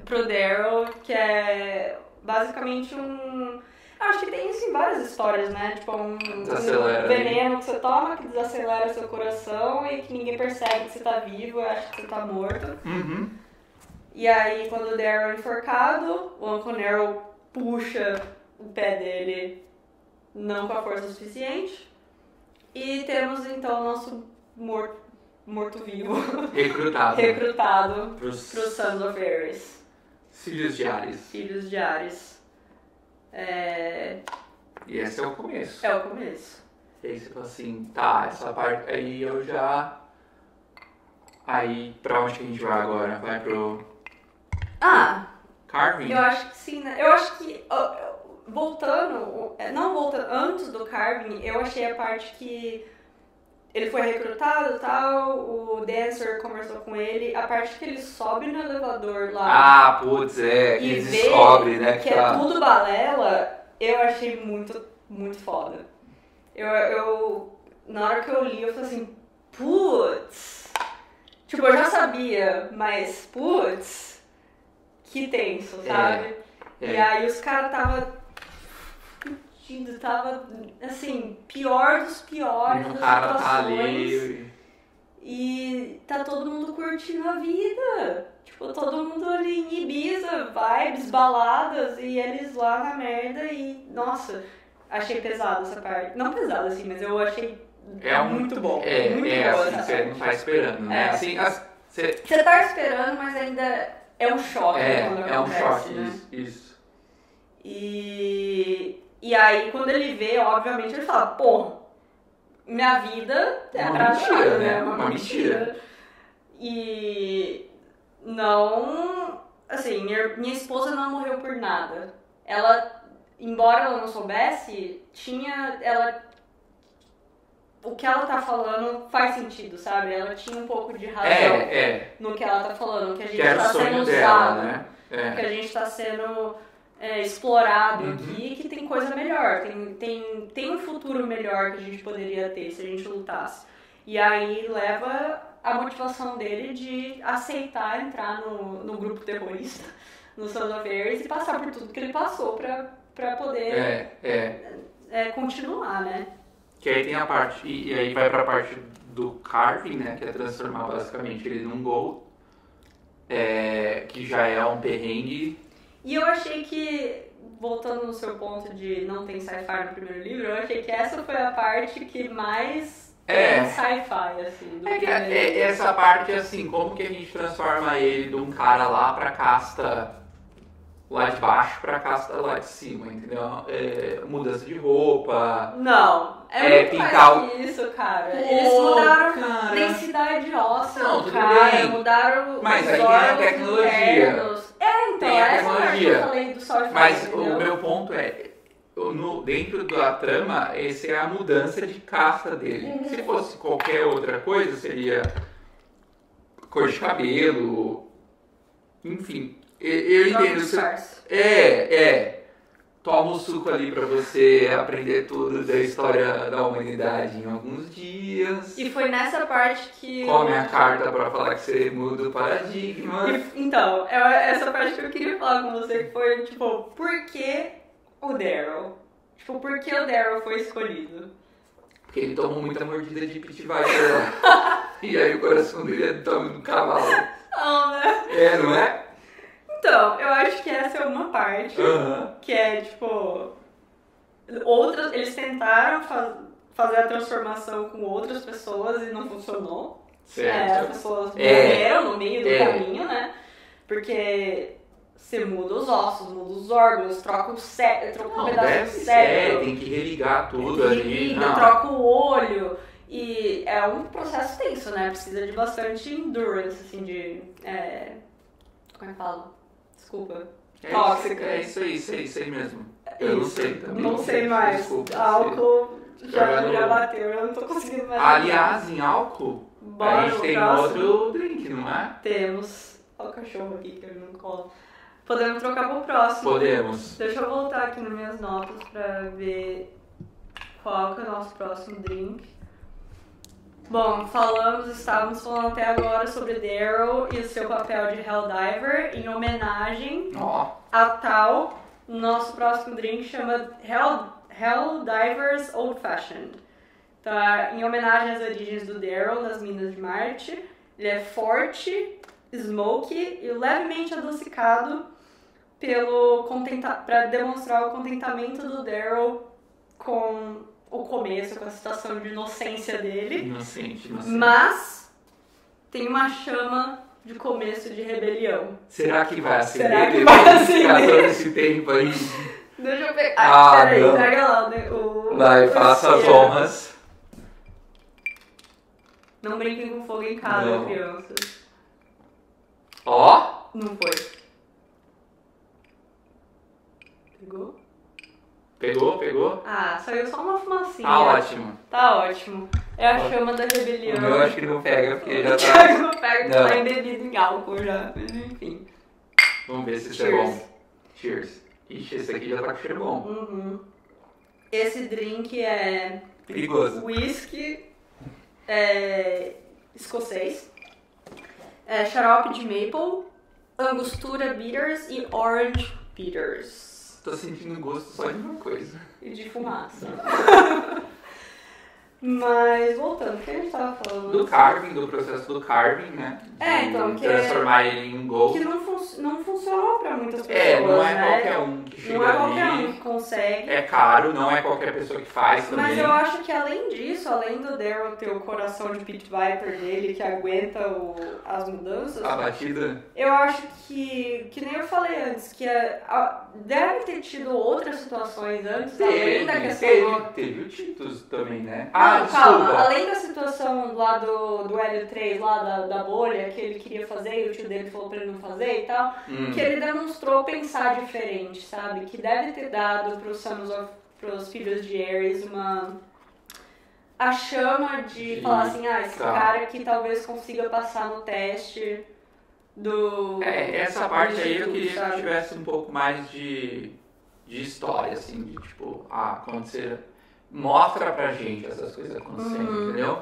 pro Daryl, que é basicamente um... Acho que tem isso em várias histórias, né? Tipo, um veneno que você toma, que desacelera seu coração e que ninguém percebe que você tá vivo, acha que você tá morto. Uhum. E aí, quando o Daryl é enforcado, o Uncle Nero puxa o pé dele não com a força suficiente. E temos, então, o nosso morto-vivo recrutado pros Sons of Ares. Filhos de Ares. Filhos de Ares. E esse é o começo. É o começo. E aí você fala assim, tá, essa parte aí eu já... Aí, pra onde que a gente vai agora? Vai pro... Carving? Eu acho que sim, né? Eu acho que, antes do Carving, eu achei a parte que ele foi recrutado e tal, o Dancer conversou com ele, a parte que ele sobe no elevador lá. Putz, que E ele vê descobre, né? que é tudo balela, eu achei muito, muito foda. Na hora que eu li, eu falei assim, putz. Tipo, eu já sabia, mas putz, que tenso, sabe? E aí os caras tava assim, pior dos piores das cara situações. tá ali. E tá todo mundo curtindo a vida. Tipo, todo mundo ali em Ibiza, vibes, baladas, e eles lá na merda e, nossa, achei pesado essa parte. Não pesado assim, mas eu achei muito bom. Muito bom assim, você não tá esperando, né? Assim, você tá esperando, mas ainda é um choque quando acontece, um choque, né? isso. E aí, quando ele vê, obviamente, ele fala, pô, minha vida é uma pra mentira, né? Uma mentira. E não... Assim, minha esposa não morreu por nada. Ela, embora ela não soubesse, o que ela tá falando faz sentido, sabe? Ela tinha um pouco de razão no que ela tá falando, que a gente tá sendo usado, né? Que a gente tá sendo explorado aqui, que tem coisa melhor, tem um futuro melhor que a gente poderia ter se a gente lutasse. E aí leva a motivação dele de aceitar entrar no grupo terrorista, no Sons of Ares, e passar por tudo que ele passou pra poder continuar, né? Que aí tem a parte, e aí vai pra parte do Carving, né, que é transformar basicamente ele num gol, que já é um perrengue. E eu achei que, voltando no seu ponto de não tem sci-fi no primeiro livro, eu achei que essa foi a parte que mais tem sci-fi, assim, do primeiro livro. Essa parte, assim, como que a gente transforma ele de um cara lá pra casta lá de baixo pra casta lá de cima, entendeu? Mudança de roupa. Não, muito pintar mais que isso, cara. Eles mudaram densidade óssea, não, tudo cara, bem. Mudaram mas os aí tem a órgãos tecnologia. internos. Então, tem a essa parte que eu falei do sci-fi, mas entendeu? o meu ponto dentro da trama, essa é a mudança de casta dele. Se fosse qualquer outra coisa, seria cor de cabelo, enfim. Eu entendo. Toma o suco ali pra você aprender tudo da história da humanidade em alguns dias. E foi nessa parte que... Come a carta pra falar que você muda o paradigma. Então, essa parte que eu queria falar com você, que foi, tipo, por que o Daryl? Tipo, por que o Daryl foi escolhido? Porque ele tomou muita mordida de Pit Viper e aí o coração dele é no cavalo. Não, né? É, não é? Então, eu acho que essa é uma parte que é, tipo... Outras, eles tentaram fazer a transformação com outras pessoas e não funcionou. Certo. As pessoas morreram no meio do caminho, né? Porque você muda os ossos, muda os órgãos, troca um pedaço do cérebro. Tem que religar tudo ali. Troca o olho. E é um processo tenso, né? Precisa de bastante endurance, assim, de... como é que fala? Desculpa. Tóxica. É isso aí mesmo. Eu não sei também. Não sei mais. Desculpa, álcool já bateu, eu não tô conseguindo mais. Aliás, em álcool, Bora, a gente tem outro drink, não é? Temos. Olha o cachorro aqui que ele não cola. Podemos trocar pro próximo. Podemos. Deixa eu voltar aqui nas minhas notas pra ver qual que é o nosso próximo drink. Bom, estávamos falando até agora sobre Daryl e o seu papel de Helldiver em homenagem a tal. Nosso próximo drink chama Helldivers Old Fashioned. Tá, em homenagem às origens do Daryl nas Minas de Marte. Ele é forte, smoky e levemente adocicado para demonstrar o contentamento do Daryl com o começo, com a situação de inocência dele. Inocente. Mas tem uma chama de começo de rebelião. Será que vai acender? Será que vai acender? Todo esse tempo aí. Deixa eu pegar. Peraí, pega lá o... Vai, faça as honras. Não brinquem com fogo em casa, crianças. Não foi. Pegou? Ah, saiu só uma fumacinha. Tá ótimo. É a chama da rebelião. O meu acho que não pega, porque já tá... Thiago não pega, porque tá embebido em álcool já. Mas enfim. Vamos ver se isso é bom. Cheers. Ixi, esse aqui já tá com cheiro bom. Esse drink é... perigoso. Whisky escocês. Xarope de maple. Angostura bitters e orange bitters. Tô sentindo gosto só de uma coisa. E de fumaça. Mas, voltando, o que a gente tava falando? Do carving, do processo do carving, né? Então, que transformar ele em um gold. Que não funcionou pra muitas pessoas, não é né? qualquer um que chega ali. Não é qualquer um que consegue. É caro, não é qualquer pessoa que faz também. Mas eu acho que além disso, além do Daryl ter o coração de Pit Viper dele, que aguenta as mudanças... A batida? Eu acho que nem eu falei antes, que deve ter tido outras situações antes, além da questão... Teve o Titus também, né? Calma, além da situação lá do Hélio 3, lá da bolha, que ele queria fazer e o tio dele falou pra ele não fazer e tal, que ele demonstrou pensar diferente, sabe? Que deve ter dado pros filhos de Ares a chama de falar assim, esse cara aqui talvez consiga passar no teste do... essa parte aí eu queria que tivesse um pouco mais de história, assim, de tipo, acontecer... Mostra pra gente essas coisas acontecendo, entendeu?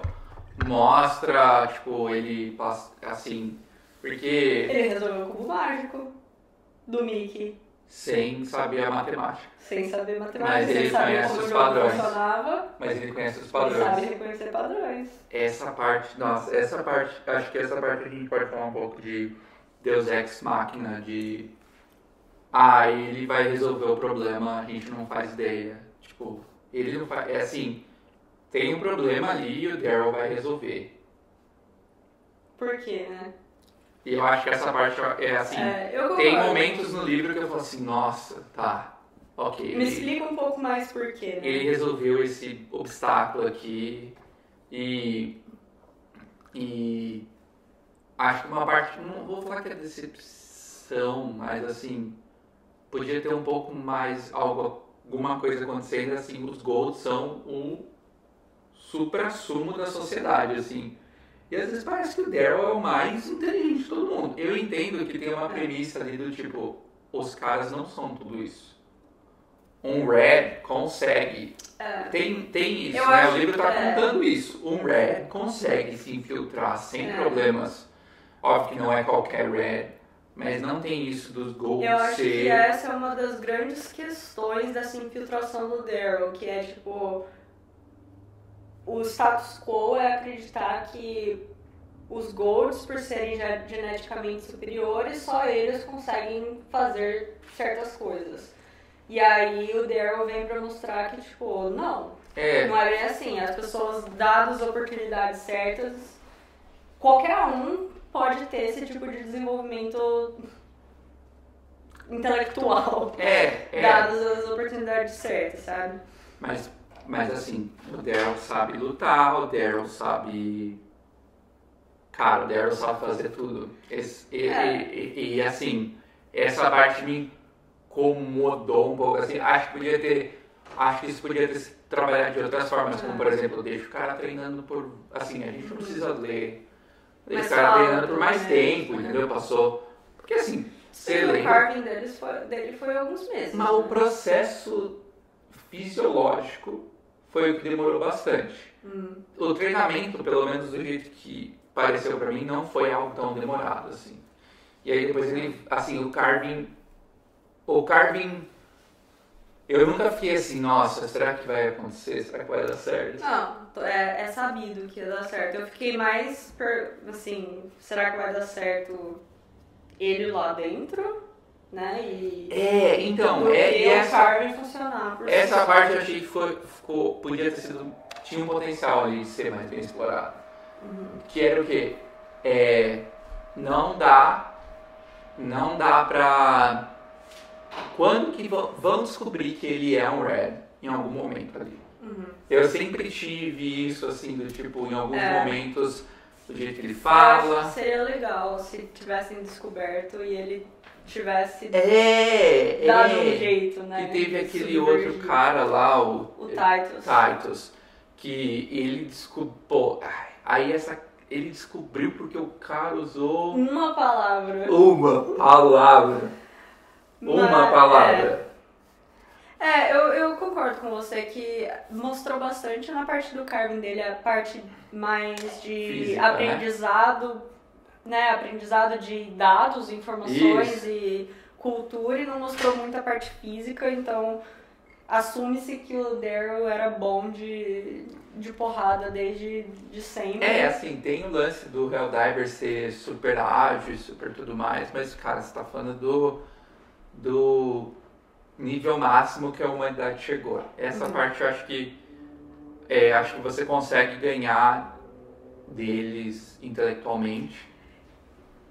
Mostra, tipo, ele, assim, porque... Ele resolveu o cubo mágico do Mickey. Sem saber a matemática. Sem saber matemática, mas ele conhece como os o jogo padrões. funcionava. Mas ele conhece os padrões. Ele sabe reconhecer padrões. Essa parte, acho que essa parte a gente pode falar um pouco de Deus Ex Machina, de... ele vai resolver o problema, a gente não faz ideia. Tipo... Ele não faz... assim, tem um problema ali e o Daryl vai resolver. Por quê, né? E eu acho que essa parte é assim... tem momentos no livro que eu falo assim, nossa, tá, ok. Me explica um pouco mais por quê, né? Ele resolveu esse obstáculo aqui e acho que uma parte, não vou falar que é decepção, mas assim, podia ter um pouco mais alguma coisa acontecendo, assim, os Golds são o supra-sumo da sociedade, assim. E às vezes parece que o Daryl é o mais inteligente de todo mundo. Eu entendo que tem uma premissa ali do tipo, os caras não são tudo isso. Um Red consegue. Tem isso, né? O livro tá contando isso. Um Red consegue se infiltrar sem problemas. Óbvio que não é qualquer Red. Mas não tem isso dos Golds. Eu acho que essa é uma das grandes questões dessa infiltração do Daryl, que é tipo... o status quo é acreditar que os Golds, por serem geneticamente superiores, só eles conseguem fazer certas coisas. E aí o Daryl vem pra mostrar que, tipo, não é bem assim. As pessoas, dadas as oportunidades certas, qualquer um pode ter esse tipo de desenvolvimento intelectual, dadas as oportunidades certas, sabe? Mas assim, o Daryl sabe lutar, o Daryl sabe... Cara, o Daryl sabe fazer tudo. E assim, essa parte me incomodou um pouco, assim, acho que isso podia ter sido trabalhado de outras formas, como por exemplo, deixa o cara treinando por, assim, a gente não precisa ler, deixa o cara treinando por mais tempo, entendeu? Passou, porque assim, você lembra... O carving dele foi alguns meses. Mas o processo fisiológico foi o que demorou bastante. O treinamento, pelo menos do jeito que pareceu pra mim, não foi algo tão demorado, assim. E aí depois ele, assim, o carving, eu nunca fiquei assim, nossa, será que vai acontecer? Será que vai dar certo? Não, é sabido que ia dar certo. Eu fiquei mais, assim, será que vai dar certo ele lá dentro, né? Então, o carving funcionar. Essa parte eu achei que podia ter sido, tinha um potencial ali de ser mais bem explorado. Que era o quê? Não dá pra... Quando que vão descobrir que ele é um Red em algum momento ali? Eu sempre tive isso, assim, do tipo, em alguns momentos, do jeito que ele fala... Eu acho que seria legal se tivessem descoberto e ele tivesse dado um jeito, né? Que teve aquele outro cara lá, o Titus, que ele desculpou... ele descobriu porque o cara usou... Uma palavra. Eu concordo com você que mostrou bastante na parte do carving dele, a parte mais de física, aprendizado, né? Aprendizado de dados, informações Isso. E cultura, e não mostrou muito a parte física, então assume-se que o Daryl era bom de porrada desde sempre. Assim, tem o lance do Helldiver ser super ágil, super tudo mais, mas, cara, você tá falando do nível máximo que a humanidade chegou. Essa parte eu acho que você consegue ganhar deles intelectualmente.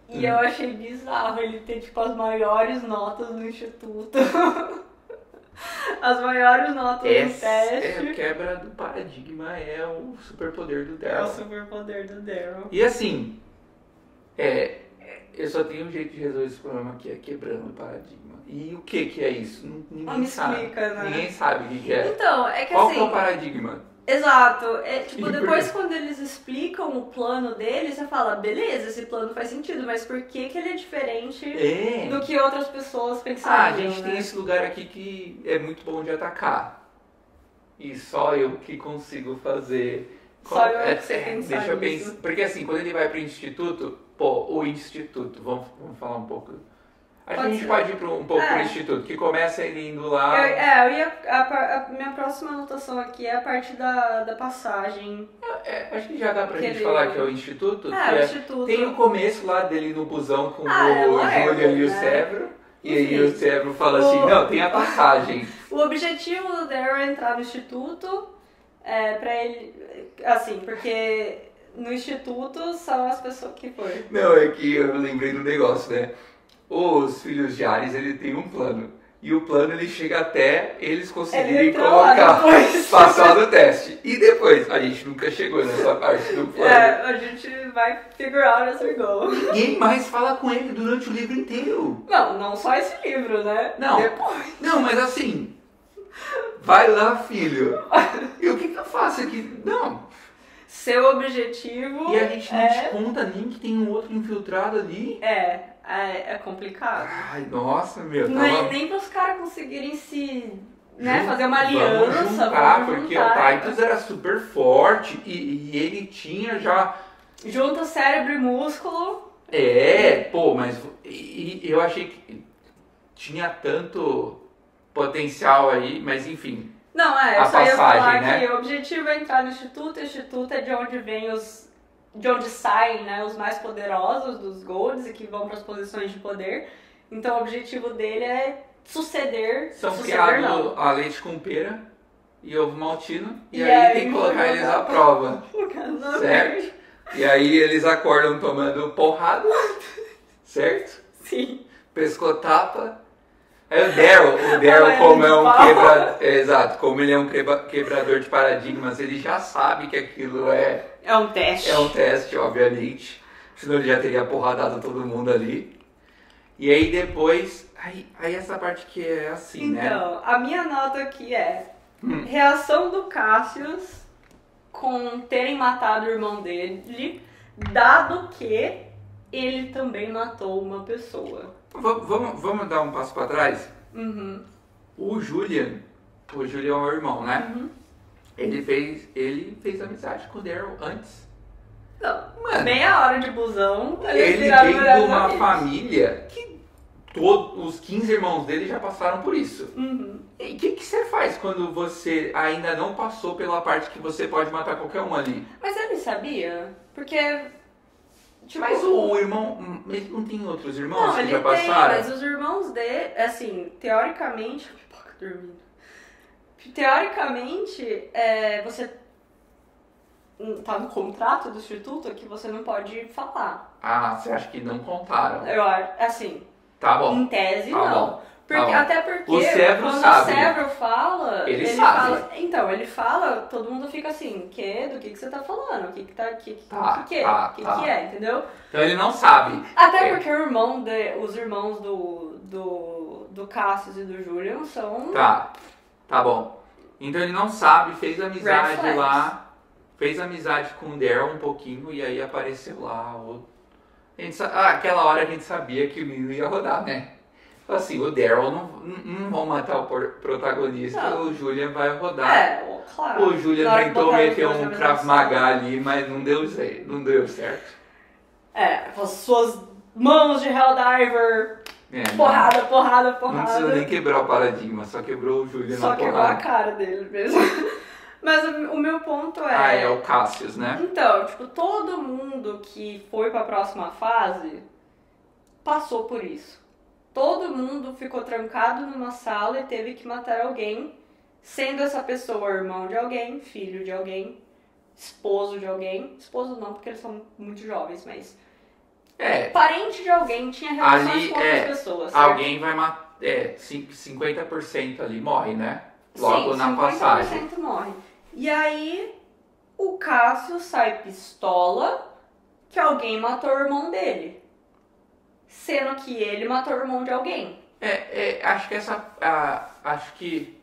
E eu achei bizarro ele ter, tipo, as maiores notas no instituto. As maiores notas do teste. É a quebra do paradigma, é o superpoder do Daryl. É o superpoder do Daryl. E assim, eu só tenho um jeito de resolver esse problema, que é quebrando o paradigma. E o que é isso? Ninguém sabe. Explica, né? Ninguém sabe o que é. Então, é que Qual assim... que é o paradigma? Exato. Tipo, depois quando eles explicam o plano deles, você fala, beleza, esse plano faz sentido, mas por que ele é diferente do que outras pessoas pensaram? A gente tem esse lugar aqui que é muito bom de atacar. E só eu que consigo fazer... Só eu que sei pensar Deixa eu nisso. pensar. Porque assim, quando ele vai pro instituto, o instituto, vamos falar um pouco... A gente pode ir um pouco pro instituto, que começa ele indo lá... A minha próxima anotação aqui é a parte da passagem. Acho que já dá pra gente falar que é o instituto. O instituto. Tem o começo lá dele no busão com o Julian e o Severo. E aí o Severo fala assim, não, tem a passagem. O objetivo do Daryl é entrar no instituto, pra ele... Assim, porque no instituto são as pessoas que foi. Não, é que eu lembrei do negócio, né? Os filhos de Ares, ele tem um plano. E o plano, ele chega até eles conseguirem passar no teste. E depois, a gente nunca chegou nessa parte do plano. A gente vai figure out as we go. Ninguém mais fala com ele durante o livro inteiro. Não só esse livro, né? Não, depois. Não, mas assim, vai lá, filho. E o que eu faço aqui? Não. Seu objetivo E a gente não te conta nem que tem um outro infiltrado ali. É complicado. Ai, nossa, meu. Nem para os caras conseguirem fazer uma aliança. Vamos juntar, porque o Titus era super forte e ele tinha já... Junta cérebro e músculo. Mas eu achei que tinha tanto potencial aí, mas enfim, Não, a eu só ia passagem, falar né? que o objetivo é entrar no instituto é de onde vem de onde saem, né, os mais poderosos dos Golds e que vão para as posições de poder. Então o objetivo dele é suceder São suceder criados não. a leite com pera e ovo maltino, e E aí aí tem que colocar vai eles jogar. à prova, Não, certo? E aí eles acordam tomando porrada, certo? Sim. Pescotapa. Aí o Daryl como é um exato, como ele é um quebrador de paradigmas, ele já sabe que aquilo é um teste. um teste, obviamente. Senão ele já teria porradado todo mundo ali. E aí depois, aí essa parte que é assim, né? Então, a minha nota aqui é reação do Cassius com terem matado o irmão dele, dado que ele também matou uma pessoa. Vamos dar um passo pra trás? Uhum. O Julian é o irmão, né? Uhum. Ele fez amizade com o Daryl antes. Não, Mano, meia hora de busão, ele viraram vem de melhores uma amigos. família que todos os 15 irmãos dele já passaram por isso. Uhum. E o que você faz quando você ainda não passou pela parte que você pode matar qualquer um ali? Mas ele sabia? Porque... Tipo, Mas o irmão, ele não tem outros irmãos não, que ele já tem, passaram? mas os irmãos dele, assim, teoricamente... Pipoca dormindo. Teoricamente, você tá no contrato do instituto que você não pode falar. Ah, você acha que não contaram? Eu acho, assim, Tá bom. em tese Tá não. bom. Porque, bom. até porque O Severo quando sabe. o Severo fala, Ele sabe. fala. Então, ele fala, todo mundo fica assim, do que você tá falando? O que que é, entendeu? Então ele não sabe. Até porque os irmãos do Cassius e do Julian são. Tá bom. Então ele não sabe, fez Red amizade flags. lá, fez amizade com o Daryl um pouquinho e aí apareceu lá aquela hora a gente sabia que o menino ia rodar, né? Assim, o Daryl não vão matar o protagonista, Não. o Julian vai rodar. Claro. O Julian Na hora que tentou botaram meter os dois um na mesma Krav sala. Maga ali, mas não deu certo. Com as suas mãos de Helldiver. Porrada. Não precisa nem quebrar o paradigma, só quebrou o Julian Só na quebrou a porrada. cara dele mesmo. Mas o meu ponto É o Cassius, né? Então, tipo, todo mundo que foi pra próxima fase passou por isso. Todo mundo ficou trancado numa sala e teve que matar alguém, sendo essa pessoa irmão de alguém, filho de alguém, esposo de alguém. Esposo não, porque eles são muito jovens, mas parente de alguém, tinha relações Ali, com outras pessoas. Certo? Alguém vai matar. 50% ali morre, né? Logo Sim, na 50% passagem. morre. E aí, o Cássio sai pistola que alguém matou o irmão dele. Sendo que ele matou o irmão de alguém. Acho que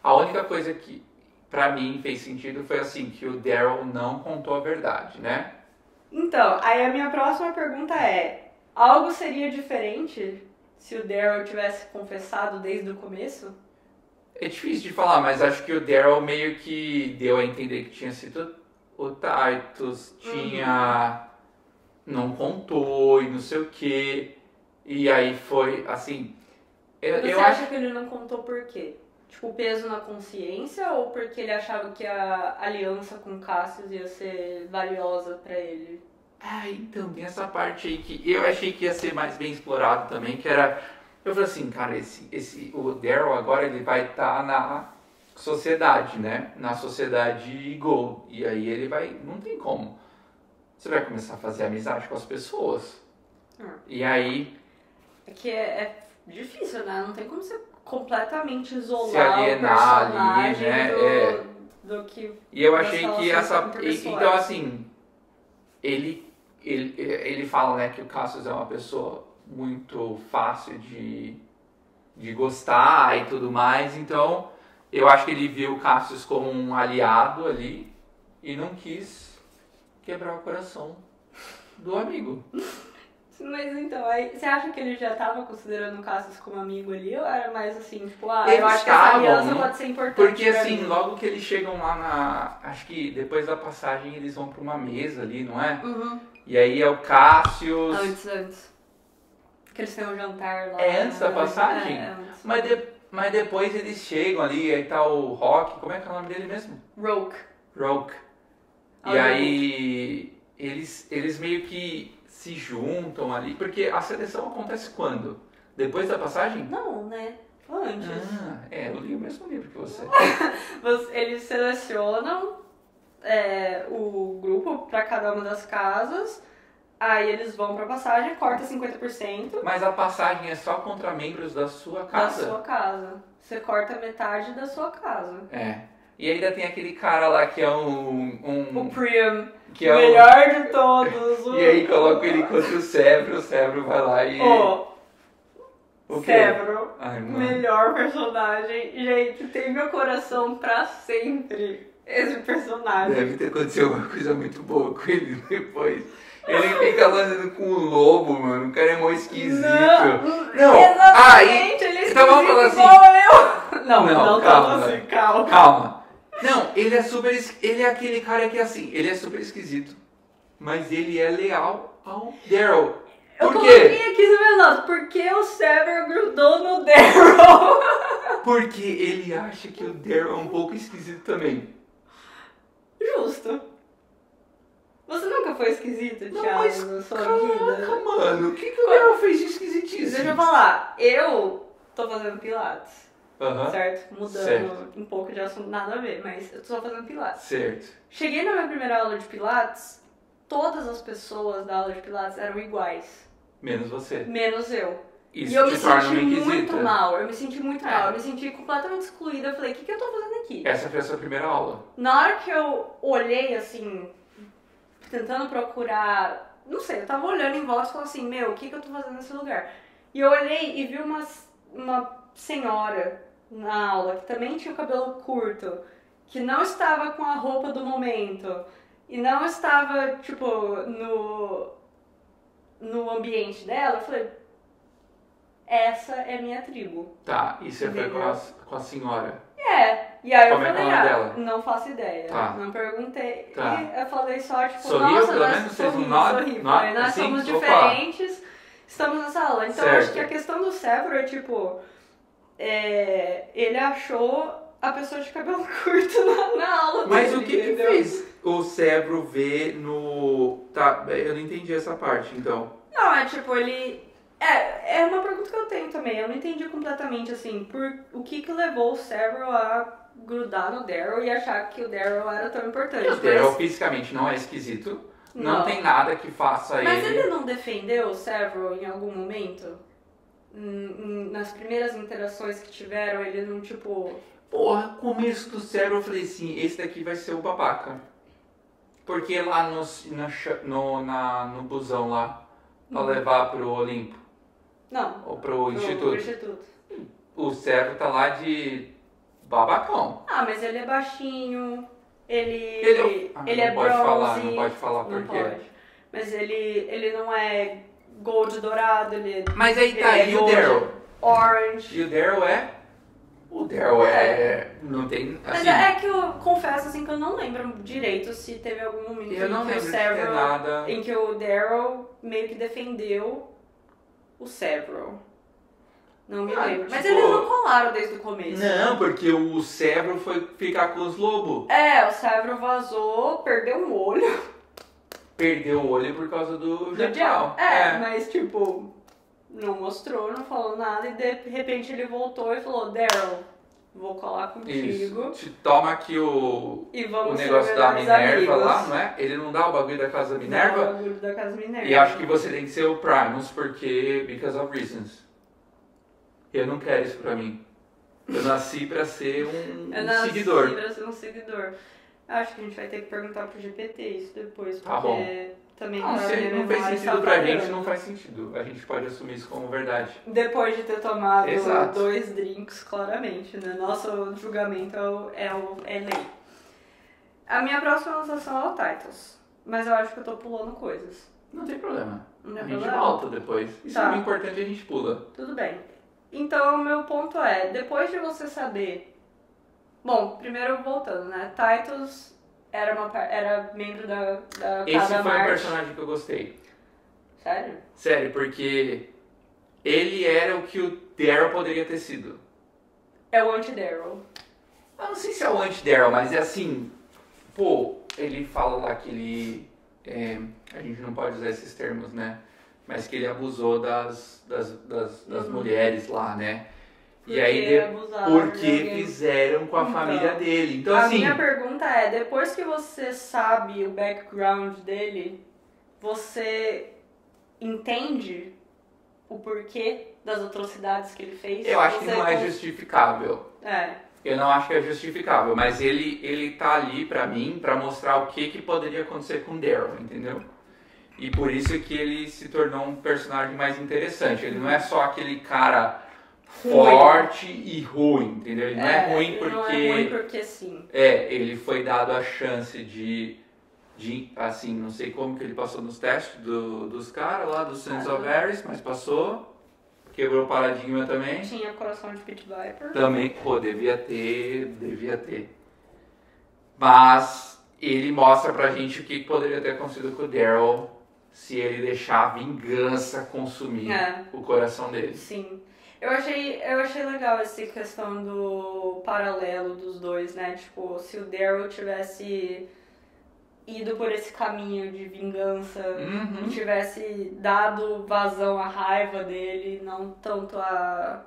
a única coisa que pra mim fez sentido foi assim, que o Daryl não contou a verdade, né? Então, aí a minha próxima pergunta é: algo seria diferente se o Daryl tivesse confessado desde o começo? É difícil de falar, mas acho que o Daryl meio que deu a entender que tinha sido o Titus, não contou e não sei o que. E aí foi assim. Você acha que ele não contou por quê? Tipo, peso na consciência ou porque ele achava que a aliança com Cassius ia ser valiosa pra ele? Então, tem essa parte aí que eu achei que ia ser mais bem explorado também, que era... Eu falei assim, cara, o Daryl agora ele vai estar na sociedade, né? Na sociedade Gold. E aí ele vai... Não tem como. Você vai começar a fazer amizade com as pessoas. E aí... É que é difícil, né? Não tem como você completamente isolar se alienar o personagem ali, né? do que... E eu achei que essa... interpessoais. Então, assim... Ele fala, né, que o Cassius é uma pessoa muito fácil de gostar e tudo mais, então eu acho que ele viu o Cassius como um aliado ali e não quis quebrar o coração do amigo. Mas então, aí, você acha que ele já estava considerando o Cassius como amigo ali ou era mais assim, tipo, Eles eu acho que essa aliança pode ser importante porque pra assim, mim. logo que eles chegam lá acho que depois da passagem eles vão pra uma mesa ali, não é? Uhum. E aí é o Cassius... Antes. Que eles têm um jantar lá. É antes da passagem? Antes. Mas depois eles chegam ali, aí tá o Rock, como é que é o nome dele mesmo? Roke. E aí eles meio que se juntam ali, porque a seleção acontece quando? Depois da passagem? Não, né? Antes. Eu li o mesmo livro que você. Eles selecionam o grupo pra cada uma das casas, aí eles vão pra passagem, corta 50%. Mas a passagem é só contra membros da sua casa? Da sua casa. Você corta metade da sua casa. E ainda tem aquele cara lá que é O Priam, que é o melhor de todos. E aí coloca ele contra o Severo vai lá e... O quê? Severo, Ai, mano. melhor personagem. Gente, tem meu coração pra sempre esse personagem. Deve ter acontecido uma coisa muito boa com ele depois. Ele fica andando com o lobo, mano. O cara é mó esquisito. Não. Exatamente, ele é então vamos falar assim. igual eu. Não, calma. assim, calma. Calma. Não, ele é aquele cara que é assim, ele é super esquisito, mas ele é leal ao Daryl. Eu Por quê? coloquei aqui no meu nota, porque o Severo grudou no Daryl. Porque ele acha que o Daryl é um pouco esquisito também. Justo. Você nunca foi esquisito, Não, Thiago, mas na sua caraca, vida? mano, o que o Daryl fez de esquisitíssimo? Deixa eu falar, eu tô fazendo pilates, Aham. certo? Mudando Certo. um pouco de assunto, nada a ver, mas eu tô só fazendo pilates. Certo. Cheguei na minha primeira aula de pilates, todas as pessoas da aula de pilates eram iguais, Menos você. menos eu. Isso E eu te me torna senti uma inquisita. muito mal, eu me senti muito mal, eu me senti completamente excluída. Eu falei, o que eu tô fazendo aqui? Essa foi a sua primeira aula. Na hora que eu olhei assim, tentando procurar, não sei, eu tava olhando em volta e falei assim, meu, o que eu tô fazendo nesse lugar? E eu olhei e vi uma senhora na aula que também tinha o cabelo curto, que não estava com a roupa do momento e não estava, tipo, no ambiente dela. Eu falei, essa é minha tribo. Tá, e você foi com a senhora. E aí Como eu é que é falei, o nome dela? não faço ideia, Tá. não perguntei. Tá. E eu falei só, tipo, Sorriu, nossa, pelo nós menos? Fez um sorri, nod? sorri. Nod? Falei, nós Assim? somos Opa. diferentes, estamos nessa aula. Então eu acho Certo. que a questão do Severo é, tipo, ele achou a pessoa de cabelo curto na aula Mas dele, o que entendeu? fez o Severo ver no... Tá, eu não entendi essa parte, então. Não, é tipo, ele... É uma pergunta que eu tenho também. Eu não entendi completamente, assim, o que levou o Severo a grudar no Daryl e achar que o Daryl era tão importante. O Daryl fisicamente não é esquisito. Não tem nada que faça Mas ele não defendeu o Severo em algum momento? Nas primeiras interações que tiveram, ele não, tipo... Porra, começo do Severo eu falei assim, esse daqui vai ser o babaca. Porque lá no busão lá, pra levar pro Olimpo, Não. ou pro Instituto. Instituto, o Severo tá lá de babacão. Ah, mas ele é baixinho, ele é não pode bronze. falar, não pode falar por Não quê. pode. Mas ele não é gold dourado, ele Mas aí tá, ele e o gold Daryl? orange. E o Daryl é? O Daryl não tem, Mas assim... é que eu confesso assim que eu não lembro direito se teve algum momento Eu não em que lembro o de ter Severo, nada... em que o Daryl meio que defendeu o Severo. Não me lembro. Mas tipo- eles não colaram desde o começo. Não, porque o Severo foi ficar com os lobos. O Severo vazou, perdeu um olho. Perdeu o olho por causa do Do Jack diabo. Brown. Mas tipo, não mostrou, não falou nada e de repente ele voltou e falou, Daryl, vou colar contigo. Isso. Toma aqui o E vamos negócio ser da melhores Minerva amigos. lá, não é? Ele não dá o bagulho da casa da Minerva? Não, o bagulho da casa Minerva. E acho que você tem que ser o Primus porque... Because of reasons. Eu não quero isso pra mim. Eu nasci pra ser um seguidor. Pra ser um seguidor. Acho que a gente vai ter que perguntar pro GPT isso depois, Tá porque também Não, pra se minha não fez memória sentido está pra gente, falhando. não faz sentido. A gente pode assumir isso como verdade. Depois de ter tomado Exato. 2 drinks, claramente, né? Nosso julgamento é lei. A minha próxima anotação é o Titles, mas eu acho que eu tô pulando coisas. Não tem problema. Não tem A gente problema? volta depois. Isso Tá. é importante, a gente pula. Tudo bem. Então, o meu ponto é, depois de você saber... Bom, primeiro voltando, né? Titus era membro da Esse Casa foi um Marte. personagem que eu gostei. Sério? Sério, porque ele era o que o Daryl poderia ter sido. É o anti-Daryl. Eu não sei se é o anti-Daryl, mas é assim... Pô, ele fala lá que ele... a gente não pode usar esses termos, né? Mas que ele abusou das mulheres lá, né? E aí, porque fizeram com a família dele. Então, a minha pergunta é, depois que você sabe o background dele, você entende o porquê das atrocidades que ele fez? Eu acho que não é justificável. Eu não acho que é justificável, mas ele tá ali pra mim, pra mostrar o que poderia acontecer com o Daryl, entendeu? E por isso que ele se tornou um personagem mais interessante. Ele não é só aquele cara forte e ruim, entendeu? Ele não é ruim porque... Não é ruim porque sim. Ele foi dado a chance de assim, não sei como que ele passou nos testes dos caras lá, dos Sons of Ares, mas passou. Quebrou o paradigma também. Tinha coração de Pit Viper. Também, pô, devia ter. Mas ele mostra pra gente o que poderia ter acontecido com o Daryl se ele deixar a vingança consumir o coração dele. Sim. Eu achei legal essa questão do paralelo dos dois, né? Tipo, se o Daryl tivesse ido por esse caminho de vingança e tivesse dado vazão à raiva dele, não tanto a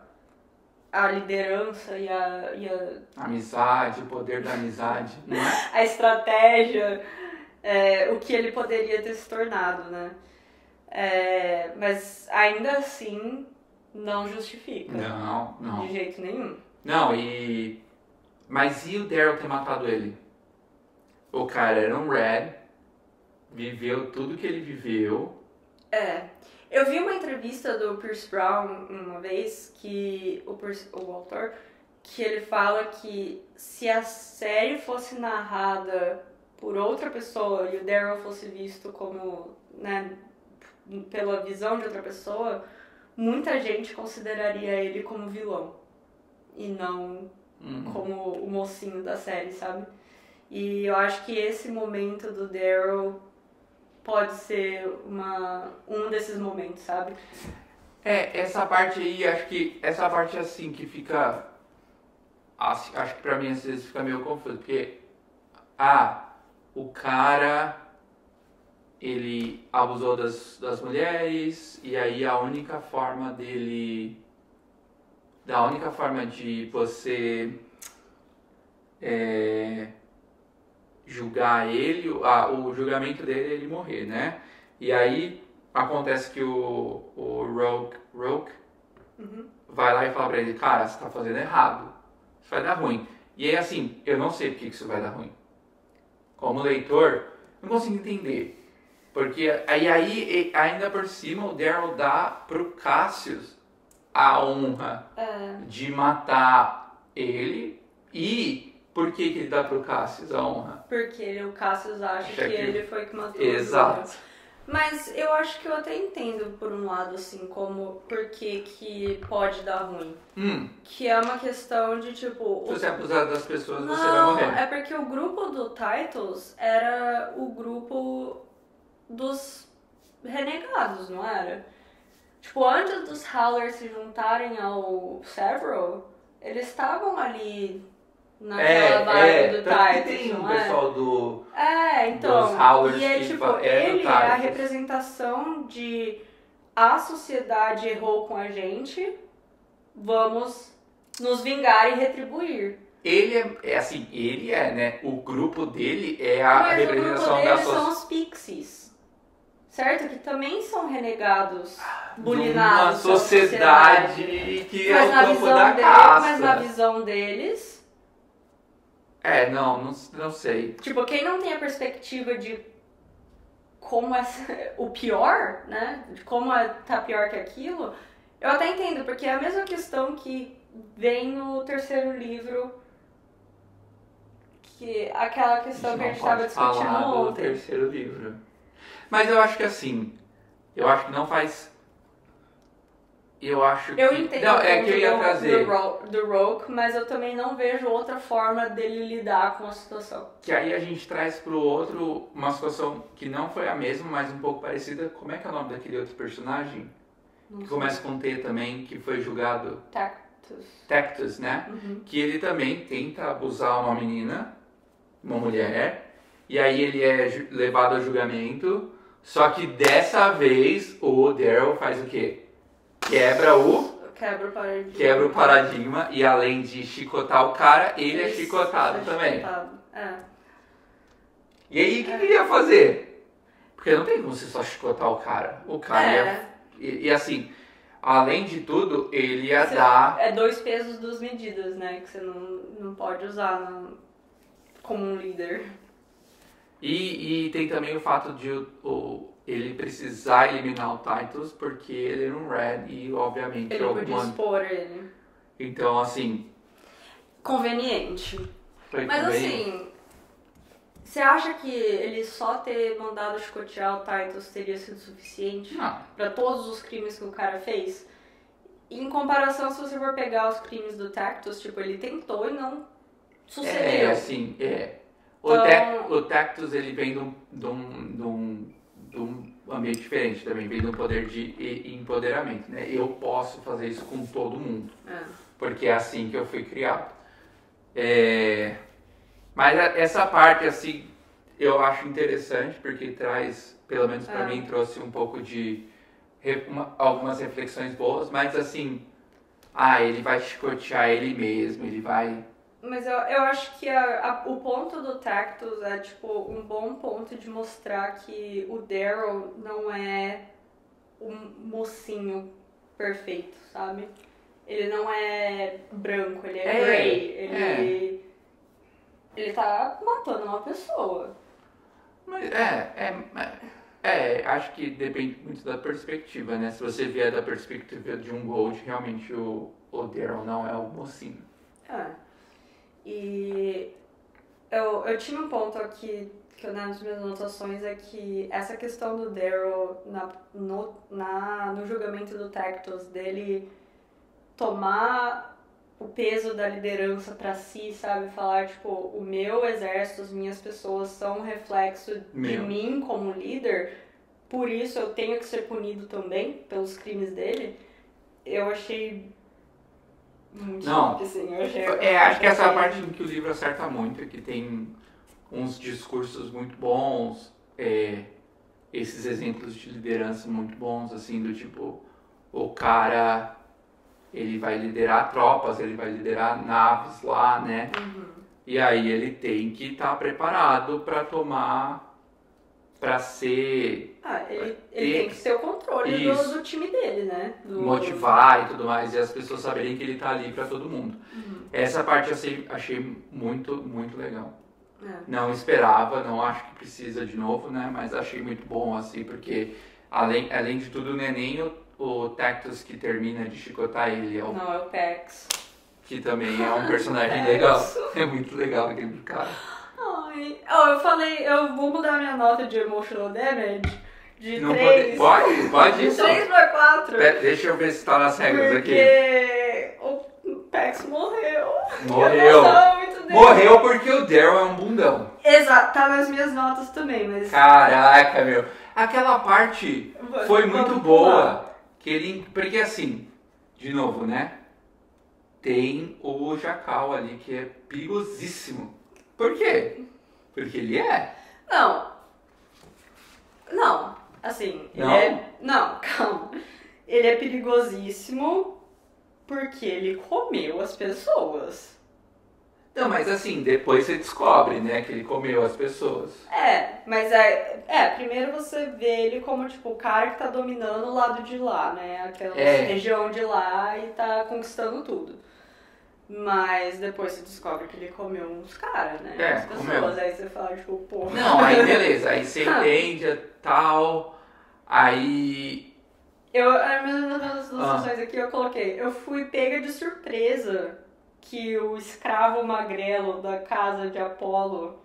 liderança e a amizade, o poder da amizade, não é? A estratégia, o que ele poderia ter se tornado, né? Mas ainda assim não justifica. Não. De jeito nenhum. Não, mas e o Daryl ter matado ele? O cara era um Red, viveu tudo que ele viveu. Eu vi uma entrevista do Pierce Brown uma vez, que o autor, que ele fala que se a série fosse narrada por outra pessoa e o Daryl fosse visto como, né, pela visão de outra pessoa, muita gente consideraria ele como vilão e não como o mocinho da série, sabe? E eu acho que esse momento do Daryl pode ser um desses momentos, sabe? Essa parte aí, acho que essa parte assim que fica... Acho que pra mim às vezes fica meio confuso, porque... o cara... Ele abusou das mulheres, e aí a única forma dele... Da única forma de você... julgar ele, o julgamento dele é ele morrer, né? E aí acontece que o Rogue vai lá e fala pra ele, cara, você tá fazendo errado, isso vai dar ruim. E aí assim, eu não sei por que isso vai dar ruim. Como leitor, não consigo entender. Porque aí ainda por cima o Daryl dá pro Cassius a honra de matar ele. E por que ele dá pro Cassius a honra? Porque o Cassius acha que ele foi que matou. Exato. Mas eu acho que eu até entendo por um lado, assim, como por que pode dar ruim. Que é uma questão de, tipo... Se você abusar das pessoas, você vai morrer. Não, é porque o grupo do Titles era o grupo dos renegados, não era? Tipo, antes dos Howlers se juntarem ao Several, eles estavam ali... naquela vibe do Titles, tem um não é? pessoal do... então, dos Howlers e que tipo, ele é a representação de a sociedade errou com a gente, vamos nos vingar e retribuir. Ele né? O grupo dele é a representação da sociedade. Mas o grupo dele são os Pixies, certo? Que também são renegados, bulinados. Uma sociedade que é o campo da caça. Mas na visão deles... não sei. Tipo, quem não tem a perspectiva de como é o pior, né? De como tá pior que aquilo, eu até entendo, porque é a mesma questão que vem no terceiro livro, que aquela questão que a gente estava discutindo ontem. Do terceiro livro. Mas eu acho que assim, eu acho que não faz... Eu entendo não, que eu ia trazer do Rogue, mas eu também não vejo outra forma dele lidar com a situação. Que aí a gente traz pro outro uma situação que não foi a mesma, mas um pouco parecida. Como é que é o nome daquele outro personagem? Que começa com T também, que foi julgado. Tactus, né? Uhum. Que ele também tenta abusar uma menina, uma mulher, e aí ele é levado a julgamento, só que dessa vez o Daryl faz o quê? Quebra o paradigma e além de chicotar o cara, ele é chicotado também. E aí o que ele ia fazer? Porque não tem como você só chicotar o cara. O cara ia... E assim, além de tudo, ele ia dar... É 2 pesos, 2 medidas, né? Que você não pode usar como um líder. E tem também o fato de ele precisar eliminar o Titus porque ele era um Red e obviamente ele podia expor ele. Então assim... Conveniente. Mas assim, você acha que ele só ter mandado chicotear o Titus teria sido suficiente? Não. Pra todos os crimes que o cara fez? Em comparação, se você for pegar os crimes do Tactus, tipo, ele tentou e não sucedeu. Assim, Então... O Tactus, ele vem de um ambiente diferente também, vem de um poder de empoderamento, né? Eu posso fazer isso com todo mundo, porque é assim que eu fui criado. Mas essa parte, assim, eu acho interessante, porque traz, pelo menos pra mim, trouxe um pouco de algumas reflexões boas, mas assim, ele vai chicotear ele mesmo, ele vai... Mas eu acho que o ponto do Tactus é, tipo, um bom ponto de mostrar que o Daryl não é um mocinho perfeito, sabe? Ele não é branco, ele é grey. Ele tá matando uma pessoa. Mas acho que depende muito da perspectiva, né? Se você vier da perspectiva de um Gold, realmente o Daryl não é o mocinho. E eu tinha um ponto aqui que eu nas minhas anotações é que essa questão do Daryl no julgamento do Tactus, dele tomar o peso da liderança pra si, sabe? Falar, tipo, o meu exército, as minhas pessoas são um reflexo de mim como líder, por isso eu tenho que ser punido também pelos crimes dele. Eu achei... assim, acho que essa é a parte em que o livro acerta muito, que tem uns discursos muito bons, esses exemplos de liderança muito bons, assim, do tipo, o cara, ele vai liderar tropas, ele vai liderar naves lá, né? E aí ele tem que estar preparado para ser... ele tem que ter o controle do time dele, né? Motivar e tudo mais, e as pessoas saberem que ele tá ali para todo mundo. Essa parte eu achei muito, muito legal. Não esperava, não acho que precisa de novo, né? Mas achei muito bom, assim, porque além de tudo, não é nem o Tactus que termina de chicotar ele. Não, é o Pax. Que também é um personagem legal. É muito legal aquele cara. Eu vou mudar minha nota de emotional damage de não 3. Pode isso. 3 pra 4. Deixa eu ver se tá nas regras aqui. Porque o Pax morreu. Morreu porque o Daryl é um bundão. Exato, tá nas minhas notas também, mas... Caraca, meu. Aquela parte foi muito boa. Porque assim, de novo, né? Tem o Jackal ali que é perigosíssimo. Por quê? Porque ele é. Não. Assim, calma. Ele é perigosíssimo porque ele comeu as pessoas. Não, mas assim, depois você descobre, né, que ele comeu as pessoas. Mas primeiro você vê ele como, tipo, o cara que tá dominando o lado de lá, né? Aquela região de lá e tá conquistando tudo. Mas depois você descobre que ele comeu uns caras, né? As pessoas. Comeu. Aí você fala, tipo, pô. Não, aí beleza. Aí você entende tal. Aí. As minhas anotações aqui eu coloquei. Eu fui pega de surpresa que o escravo magrelo da casa de Apolo,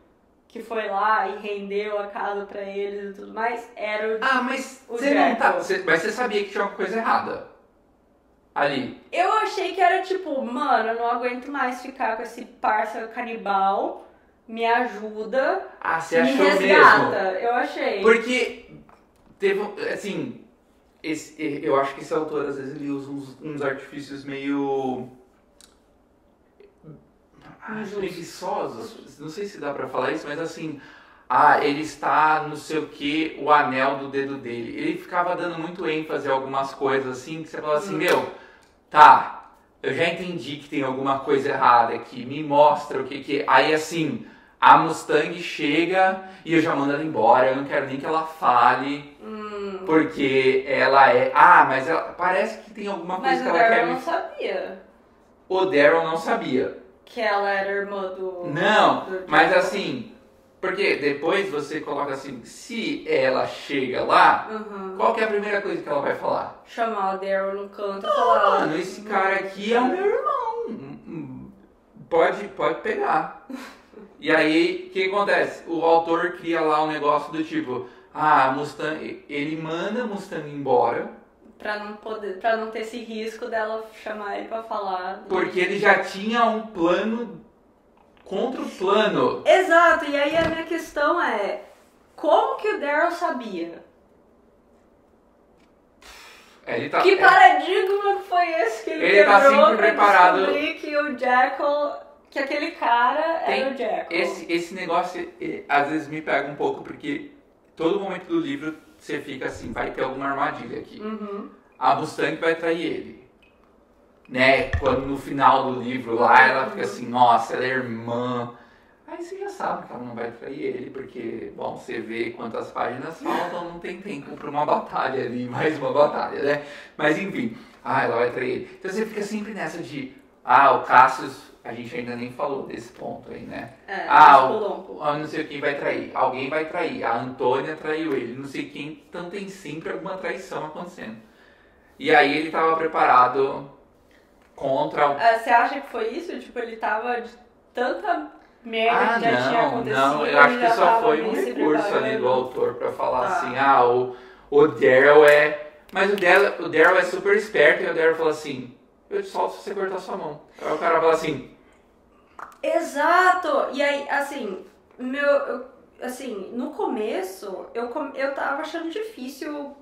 que foi lá e rendeu a casa pra eles e tudo mais, era mas você não tá. Mas você sabia que tinha uma coisa errada ali. Eu achei que era tipo, mano, eu não aguento mais ficar com esse parça canibal, me ajuda, você me achou resgata. Mesmo? Eu achei. Porque teve, assim, eu acho que esse autor às vezes ele usa uns artifícios meio preguiçosos. Não sei se dá pra falar isso, mas assim, ele está não sei o que, o anel do dedo dele. Ele ficava dando muito ênfase a algumas coisas assim, que você fala assim, meu, tá, eu já entendi que tem alguma coisa errada aqui, me mostra o que que é. Aí assim, a Mustang chega e eu já mando ela embora, eu não quero nem que ela fale, porque ela é... mas ela parece que tem alguma coisa que ela quer... Mas o Daryl não sabia. O Daryl não sabia. Que ela era irmã do... Não, do mas assim... Porque depois você coloca assim, se ela chega lá, qual que é a primeira coisa que ela vai falar? Chamar o Daryl no canto e falar... Mano, esse cara aqui é o meu irmão. Pode pegar. E aí, o que acontece? O autor cria lá um negócio do tipo... Mustang... Ele manda a Mustang embora... Pra não ter esse risco dela chamar ele pra falar... Porque ele já tinha um plano... contra o plano. Exato, e aí a minha questão é, como que o Daryl sabia? Que paradigma foi esse que ele tá quebrou sempre pra preparado. descobrir que o Jackal, que aquele cara era o Jackal? Esse negócio às vezes me pega um pouco, porque todo momento do livro você fica assim, vai ter alguma armadilha aqui. A Mustang vai trair ele. Né? Quando no final do livro lá ela fica assim, nossa, ela é irmã. Aí você já sabe que ela não vai trair ele, porque, bom, você vê quantas páginas faltam, não tem tempo para uma batalha ali, mais uma batalha, né? Mas enfim, ela vai trair ele. Então você fica sempre nessa de, o Cassius, a gente ainda nem falou desse ponto aí, né? Não sei quem vai trair, alguém vai trair, a Antônia traiu ele, não sei quem, então tem sempre alguma traição acontecendo. E aí ele estava preparado... contra... Você acha que foi isso? Tipo, ele tava de tanta merda que já tinha acontecido? Não, eu acho que só foi um recurso ali do autor pra falar assim, o Daryl é... Mas o Daryl é super esperto e o Daryl fala assim, eu te solto se você cortar sua mão. Aí o cara fala assim... Exato! E aí, assim, no começo, eu tava achando difícil...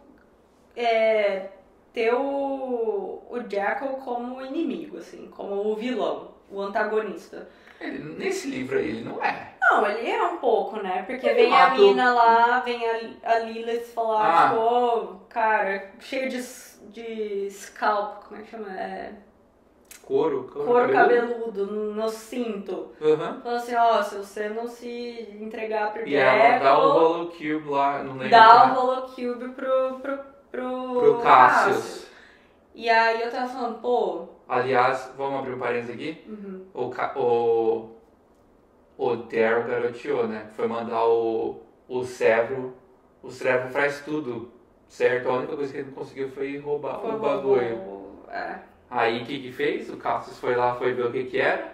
ter o Jackal como inimigo, assim, como o vilão, o antagonista. Nesse livro aí ele não é. Não, ele é um pouco, né? Porque vem a mina lá, vem a Lilith falar, cara, cheio de scalp, como é que chama? Couro cabeludo no cinto. Falou assim, se você não se entregar pro Jackal... E ela dá o Holocube lá, não lembro. Dá o Holocube pro Cassius. E aí eu tava falando, Aliás, vamos abrir um parênteses aqui? O Daryl garoteou, né? Foi mandar o Sevro. O Sevro faz tudo, certo? A única coisa que ele não conseguiu foi roubar o bagulho. Aí o que fez? O Cassius foi lá, foi ver o que era.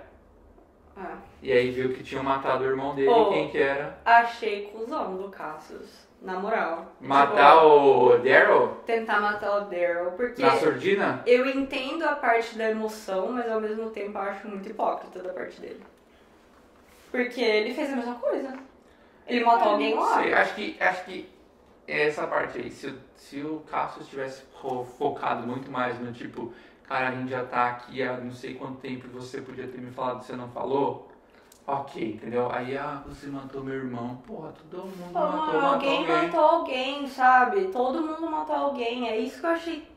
E aí viu que tinham matado o irmão dele. Quem que era? Achei cuzão do Cassius. Na moral. Matar o Daryl? Tentar matar o Daryl, porque... Na surdina? Eu entendo a parte da emoção, mas ao mesmo tempo eu acho muito hipócrita da parte dele. Porque ele fez a mesma coisa. Ele matou alguém lá. Sei, acho que é essa parte aí. Se o Cassius tivesse focado muito mais no tipo... Cara, a gente já tá aqui há não sei quanto tempo e você podia ter me falado, você não falou... Ok, entendeu? Aí, você matou meu irmão. Porra, todo mundo matou alguém. Matou alguém, sabe? Todo mundo matou alguém. É isso que eu achei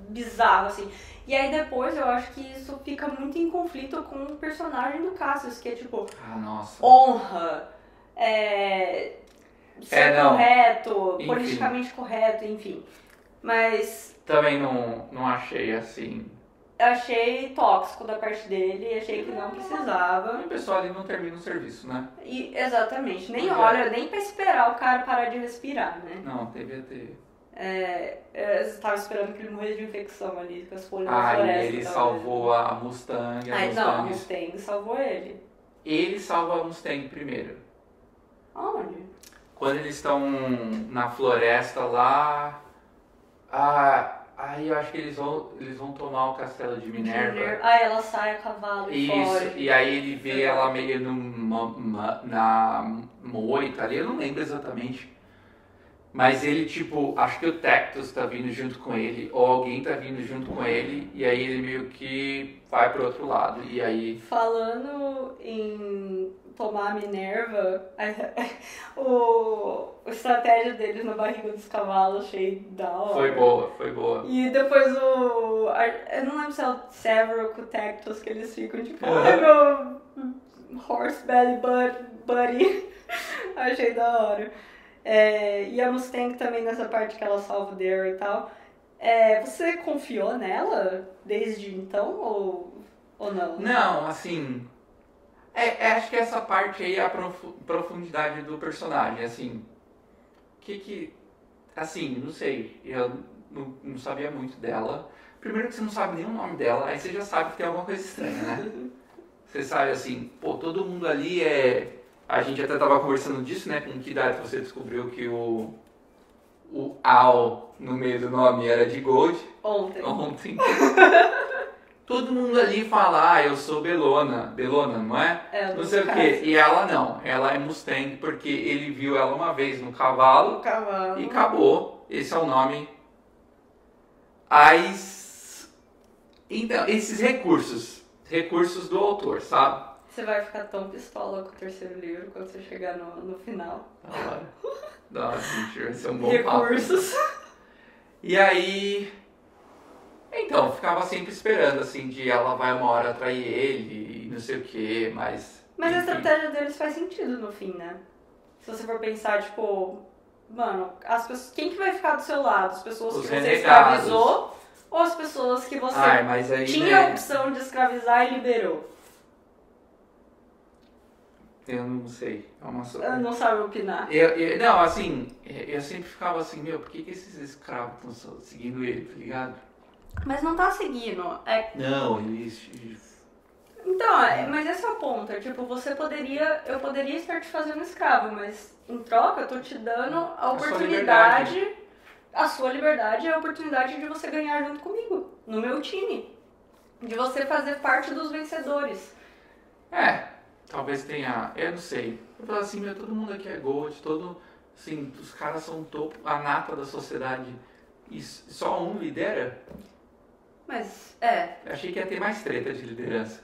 bizarro, assim. E aí depois eu acho que isso fica muito em conflito com o personagem do Cassius, que é tipo... honra, ser correto, politicamente correto, enfim. Mas... Também não achei assim... Achei tóxico da parte dele, achei que não precisava. O pessoal ali não termina o serviço, né? Exatamente, nem olha, nem pra esperar o cara parar de respirar, né? Não, devia ter. Eu tava esperando que ele morresse de infecção ali, com as folhas da floresta. E ele salvou a Mustang. Não, a Mustang salvou ele. Ele salva a Mustang primeiro. Aonde? Quando eles estão na floresta lá... Aí eu acho que eles vão tomar o castelo de Minerva. Ela sai a cavalo e foge. E aí ele vê ela meio na moita ali, eu não lembro exatamente. Mas ele, tipo, acho que o Tactus tá vindo junto com ele, ou alguém tá vindo junto com ele, e aí ele meio que vai pro outro lado, e aí... Falando em tomar a Minerva, o estratégia deles na barriga dos cavalos, achei da hora. Foi boa, foi boa. E depois eu não lembro se é o Severo com o Tactus, que eles ficam tipo, ai meu horse belly buddy. Achei da hora. E a Mustang também nessa parte que ela salva o Daryl e tal. Você confiou nela desde então ou não? Não, assim... acho que essa parte aí é a profundidade do personagem, assim... Assim, não sei, eu não sabia muito dela. Primeiro que você não sabe nem o nome dela, aí você já sabe que tem alguma coisa estranha, né? Você sabe assim, pô, todo mundo ali A gente até tava conversando disso, né? Com que idade você descobriu que o Al no meio do nome era de Gold? Ontem. Todo mundo ali fala, eu sou Belona, não é? Não sei o quê. E ela não, ela é Mustang porque ele viu ela uma vez no cavalo. E acabou. Esse é o nome. Então, esses recursos do autor, sabe? Você vai ficar tão pistola com o terceiro livro quando você chegar no final. Da hora, gente, vai ser um bom recursos. Papo. E aí... Então, ficava sempre esperando, assim, de ela vai uma hora atrair ele e não sei o que, mas... Mas a estratégia deles faz sentido no fim, né? Se você for pensar, tipo... Mano, quem que vai ficar do seu lado? As pessoas que você escravizou ou as pessoas que você tinha a opção de escravizar e liberou? Eu não sei. Não sabe opinar. Não, assim, eu sempre ficava assim, por que esses escravos estão seguindo ele, tá ligado? Mas não tá seguindo. Não, eles... Então, mas esse é o ponto. Tipo, eu poderia estar te fazendo escravo, mas em troca eu tô te dando a oportunidade, a sua liberdade e a oportunidade de você ganhar junto comigo, no meu time. De você fazer parte dos vencedores. Talvez tenha, eu não sei. Eu falo assim, todo mundo aqui é Gold, assim, os caras são o topo, a nata da sociedade. E só um lidera? Mas, Eu achei que ia ter mais treta de liderança.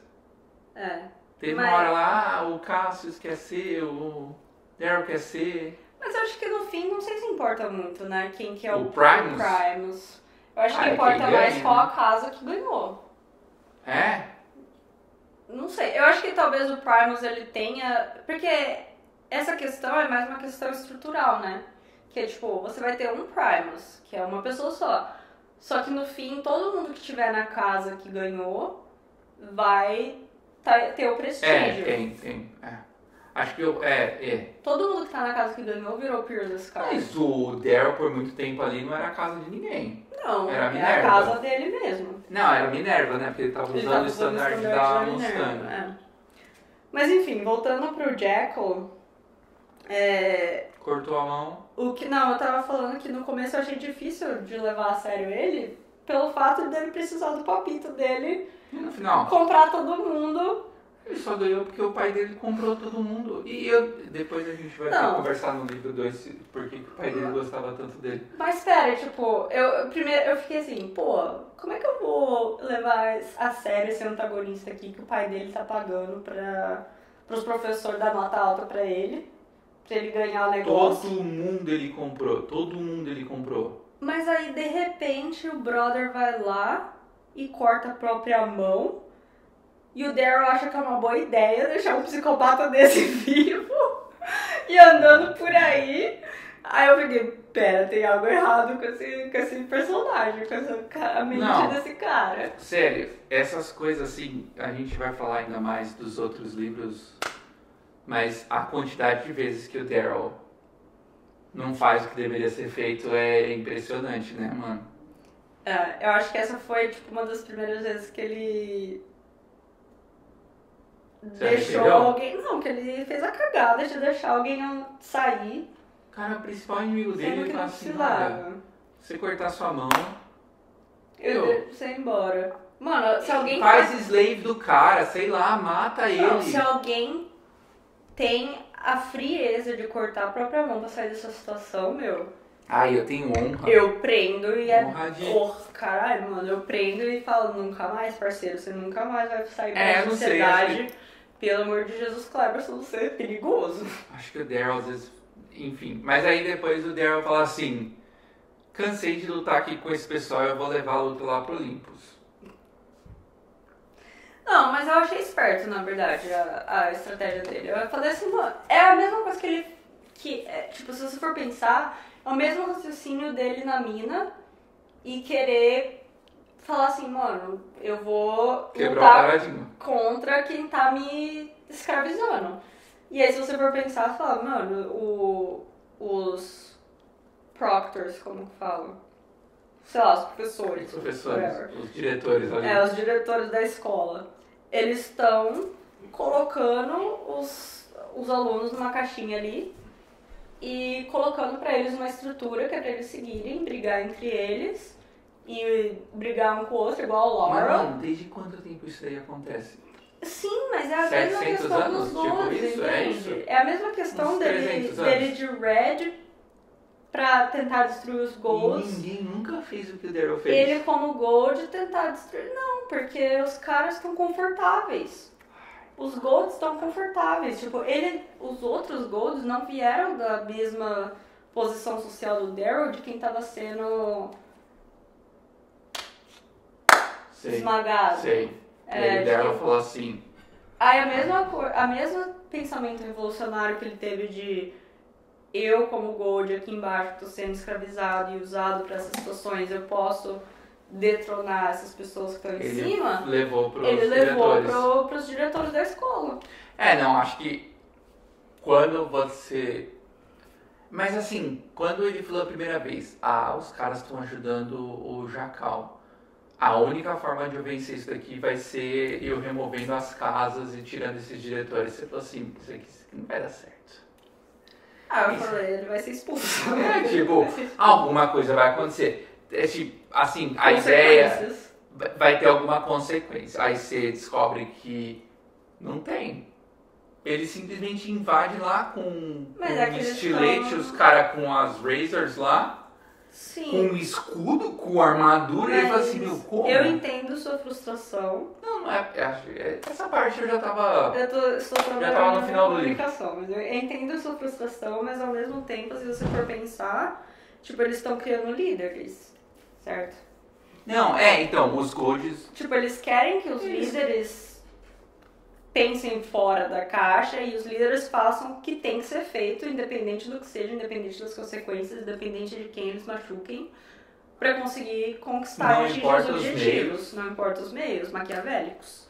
Teve mas... uma hora lá, o Cassius quer ser, o Daryl quer ser... Mas eu acho que no fim não sei se importa muito, né? Quem que é o Primus? Eu acho que importa mais qual a casa que ganhou. Não sei, eu acho que talvez o Primus ele tenha... Porque essa questão é mais uma questão estrutural, né? Que é tipo, você vai ter um Primus, que é uma pessoa só. Só que no fim, todo mundo que estiver na casa que ganhou vai ter o prestígio. Tem. Acho que Todo mundo que tá na casa que ganhou virou Peerless Card. Mas o Daryl por muito tempo ali não era a casa de ninguém. Não, era a casa dele mesmo. Não, era Minerva, né? Porque ele tava usando o estandarte da Mustang. Mas enfim, voltando pro Jackal... Cortou a mão. Eu tava falando que no começo eu achei difícil de levar a sério ele, pelo fato dele precisar do papito dele. E no final? Comprar todo mundo. Ele só ganhou porque o pai dele comprou todo mundo. E depois a gente vai conversar no livro 2 por que o pai dele gostava tanto dele. Mas pera, tipo, primeiro eu fiquei assim, como é que eu vou levar a sério esse antagonista aqui que o pai dele tá pagando pros professores dar nota alta pra ele ganhar o negócio? Todo mundo ele comprou. Mas aí, de repente, o brother vai lá e corta a própria mão. E o Daryl acha que é uma boa ideia deixar um psicopata desse vivo e andando por aí. Aí eu fiquei, pera, tem algo errado com esse personagem, com a mente desse cara. Sério, essas coisas assim, a gente vai falar ainda mais dos outros livros, mas a quantidade de vezes que o Daryl não faz o que deveria ser feito é impressionante, né, mano? Eu acho que essa foi, tipo, uma das primeiras vezes que ele... deixou alguém... Não, que ele fez a cagada de deixar alguém sair. Cara, o principal inimigo dele ele fala assim, nada. Você cortar sua mão... Você ir embora. Mano, se alguém... Faz slave do cara, sei lá, mata ele. Não, se alguém tem a frieza de cortar a própria mão pra sair dessa situação, Ai, eu tenho honra. Eu prendo e Honra de... caralho, mano, eu prendo e falo, nunca mais, parceiro, você nunca mais vai sair É, da eu não sei, sociedade. acho Pelo amor de Jesus, Cleberson, você é perigoso. Acho que o Daryl às vezes... Enfim, mas aí depois o Daryl fala assim... Cansei de lutar aqui com esse pessoal, eu vou levar a luta lá pro Olympus. Não, mas eu achei esperto, na verdade, a estratégia dele. Eu falei assim, mano, é a mesma coisa que ele... tipo, se você for pensar, é o mesmo raciocínio dele na mina e querer falar assim, mano, eu vou Quebrar o lutar paradigma. contra quem tá me escravizando. E aí, se você for pensar, fala, mano, os proctors, como que falam? Sei lá, os professores. Os professores, whatever. os diretores ali. Os diretores da escola. Eles estão colocando os alunos numa caixinha ali e colocando pra eles uma estrutura que é pra eles seguirem, brigar entre eles e brigar um com o outro, igual o Mas, Laurel. mano, desde quanto tempo isso daí acontece? Sim, mas é a 700 mesma questão anos? dos Tipo gols, isso? É isso? entende? É a mesma questão Uns 300 dele de Red pra tentar destruir os E Golds. ninguém nunca fez o que o Daryl fez. Ele como Gold tentar destruir. Não, porque os caras estão confortáveis. Os Golds estão confortáveis. Tipo, os outros Golds não vieram da mesma posição social do Daryl de quem tava sendo Sei, esmagado. sei. É, E aí o Daryl tipo- falou assim... Aí a mesma pensamento revolucionário que ele teve de eu como Gold aqui embaixo tô sendo escravizado e usado para essas situações, eu posso detronar essas pessoas que estão em Ele cima. levou pros Ele levou diretores. pros diretores da escola. É, não, acho que quando você... Mas assim, quando ele falou a primeira vez, os caras estão ajudando o Jacal. A única forma de eu vencer isso daqui vai ser eu removendo as casas e tirando esses diretores. Você falou assim, isso aqui não vai dar certo. Eu Isso. falei, ele vai ser expulso. É, tipo, alguma coisa vai acontecer. É, tipo, assim, a ideia Consequências. vai ter alguma consequência. Aí você descobre que não tem. Eles simplesmente invadem lá com Mas é que um eles estilete, são- os caras com as razors lá, com Sim. um escudo, com armadura, e ele fala assim, meu, como? Eu entendo sua frustração. Não é, essa parte eu já tava... Estou Já tava trabalhando no final na do livro. comunicação, mas eu entendo a sua frustração, mas ao mesmo tempo, se você for pensar, tipo, eles estão criando líderes, certo? Não, então, os golds... Tipo, eles querem que os líderes pensem fora da caixa e os líderes façam o que tem que ser feito, independente do que seja, independente das consequências, independente de quem eles machuquem, pra conseguir conquistar Não e atingir importa os os objetivos. Não importa os meios, maquiavélicos.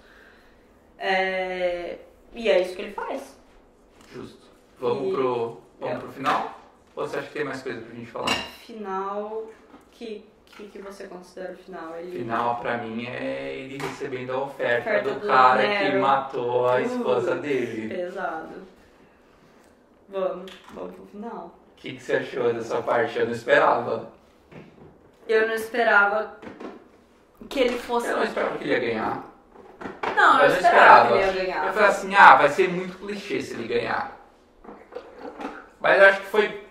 E é isso que ele faz. Justo. Vamos pro final? Ou você acha que tem mais coisa pra gente falar? Final, que você considera o final? Ele... Final, pra mim, é ele recebendo a oferta Oferta do do cara que Nero. matou a esposa dele. Pesado. Vamos pro final. O que você achou dessa parte? Eu não esperava. Eu não esperava que ele fosse... Eu não esperava que ele ia ganhar. Não, eu não esperava que ele ia ganhar. Eu falei assim, vai ser muito clichê se ele ganhar. Mas eu acho que foi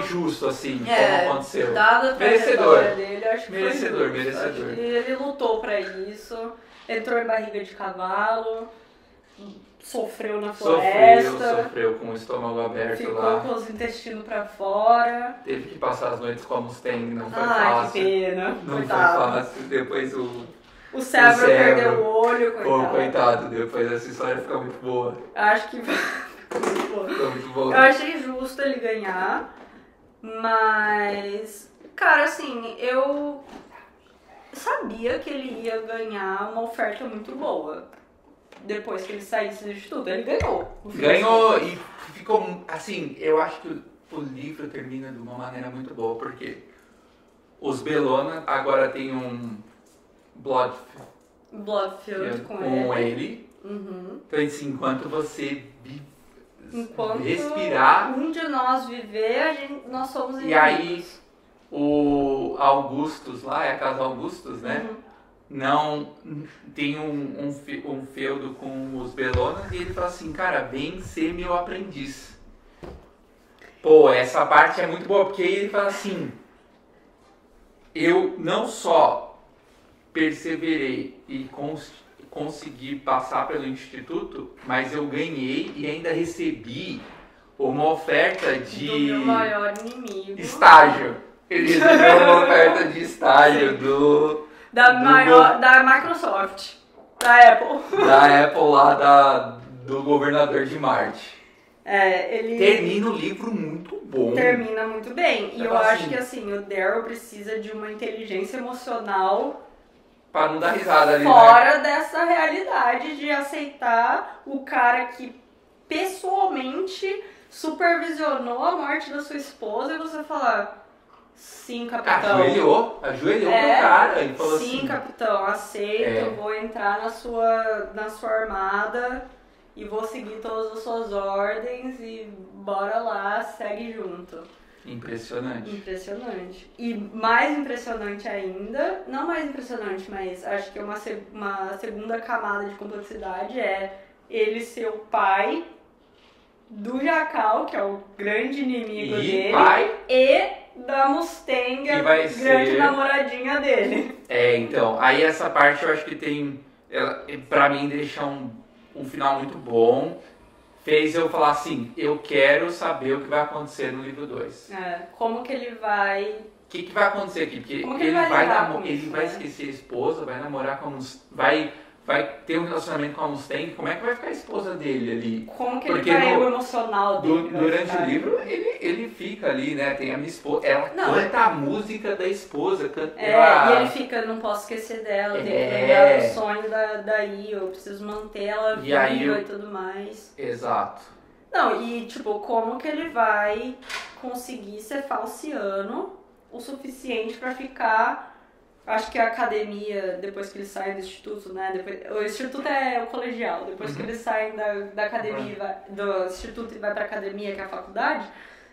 justo, assim, como aconteceu. Dada a Merecedor. trajetória dele, eu acho que Merecedor, foi justo. merecedor. Acho que ele lutou pra isso, entrou em barriga de cavalo, sofreu na floresta, Sofreu com o estômago aberto ficou lá. com os intestinos pra fora. Teve que passar as noites com a Mustang, não foi Ai, fácil. que pena. Não Coitado. foi fácil. Depois O Severo Severo. perdeu o olho, coitado. coitado, depois essa história fica muito boa. Acho que muito bom. Ficou muito boa. Eu achei justo ele ganhar, mas, cara, assim, eu sabia que ele ia ganhar uma oferta muito boa depois que ele saísse do instituto. Ele ganhou. Ganhou e ficou, assim, eu acho que o livro termina de uma maneira muito boa, porque os Bellona agora tem um Bloodfield com ele. Uhum. Então, assim, enquanto você Enquanto respirar, um de nós viver, nós somos inimigos. e aí o Augustus lá, é a casa Augustus, né? Uhum. Não tem um feudo com os Bellonas e ele fala assim, cara, vem ser meu aprendiz. Pô, essa parte é muito boa, porque ele fala assim, eu não só perseverei e consegui passar pelo instituto, mas eu ganhei e ainda recebi uma oferta de Do meu maior inimigo. estágio. Ele recebeu uma oferta de estágio Da Microsoft. Da Apple. da Apple lá, do governador de Marte. Ele Termina o livro muito bom. termina muito bem. E eu Assim, acho que assim, o Daryl precisa de uma inteligência emocional Pra não dar risada ali, né? fora dessa realidade de aceitar o cara que pessoalmente supervisionou a morte da sua esposa e você falar, sim, capitão. Ajoelhou pro cara. Ele falou sim, assim, capitão, aceito, vou entrar na sua armada e vou seguir todas as suas ordens e bora lá, segue junto. impressionante. Impressionante. E mais impressionante ainda, não mais impressionante, mas acho que é uma segunda camada de complexidade é ele ser o pai do Jacal, que é o grande inimigo dele, e da Mustang, a grande namoradinha dele. Então, aí essa parte eu acho que tem, pra mim, deixa um final muito bom. Fez eu falar assim, eu quero saber o que vai acontecer no livro 2. Como que ele vai... O que vai acontecer aqui? Porque ele vai esquecer a esposa, vai namorar com vai ter um relacionamento com a Mustang, como é que vai ficar a esposa dele ali? Como que ele vai o emocional dele? Durante o livro, ele fica ali, né? Tem a minha esposa, ela canta a música da esposa. E ele fica, não posso esquecer dela, tem que lembrar o sonho da Io, eu preciso manter ela viva e tudo mais. Exato. Não, e tipo, como que ele vai conseguir ser falciano o suficiente pra ficar... Acho que a academia, depois que eles saem do instituto, né? O instituto é o colegial. Depois que eles saem da academia, do instituto e vai pra academia, que é a faculdade,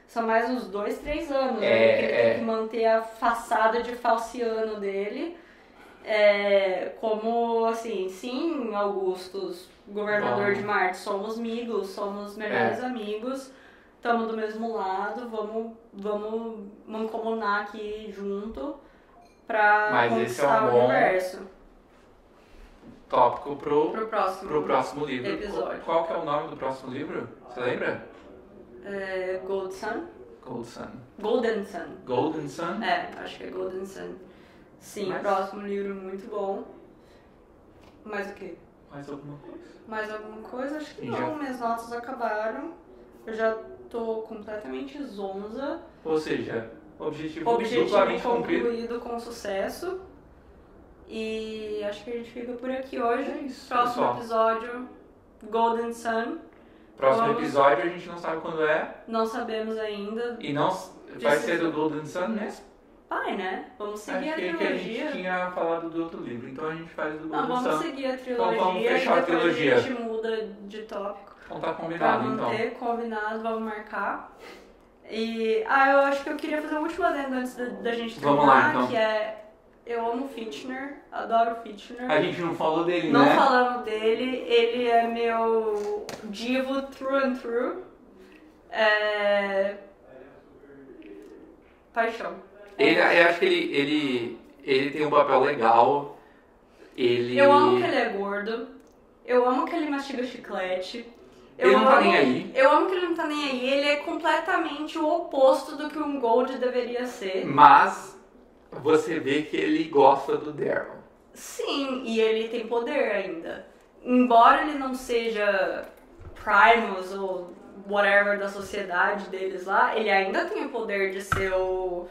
são mais uns 2, 3 anos. Né? Que ele tem que manter a façada de falciano dele. Como, assim, sim, Augustus, governador de Marte, somos amigos, somos melhores amigos. Estamos do mesmo lado, vamos mancomunar aqui junto. Pra conquistar o universo. Tópico pro próximo livro. Episódio. Qual que é o nome do próximo livro? Você lembra? Golden Sun. Golden Sun? Acho que é Golden Sun. Sim, Mas... próximo livro muito bom. Mais o quê? Mais alguma coisa? Mais alguma coisa? Acho que não, minhas notas acabaram. Eu já tô completamente zonza. Ou seja... Objetivo duplamente concluído com sucesso. E acho que a gente fica por aqui hoje. Próximo episódio, Golden Sun. Próximo episódio a gente não sabe quando é. Não sabemos ainda. E não vai ser do Golden Sun mesmo? Vai, né? Vamos seguir a trilogia. Que a gente tinha falado do outro livro, então a gente faz do Golden Sun. Vamos seguir a trilogia. Então vamos fechar a trilogia. A gente muda de tópico. Então tá combinado, então. Vamos ter combinado, vamos marcar. E, eu acho que eu queria fazer um último adendo antes da gente terminar, vamos lá, então. Que é, eu amo Fitchner, adoro Fitchner. A gente não falou dele, não né? Não falamos dele, ele é meu divo through and through. Paixão. Eu acho que ele tem um papel legal. Eu amo que ele é gordo, eu amo que ele mastiga chiclete. Ele não tá nem aí. Eu amo que ele não tá nem aí. Ele é completamente o oposto do que um Gold deveria ser. Mas você vê que ele gosta do Daryl. Sim, e ele tem poder ainda. Embora ele não seja Primus ou whatever da sociedade deles lá, ele ainda tem o poder de ser o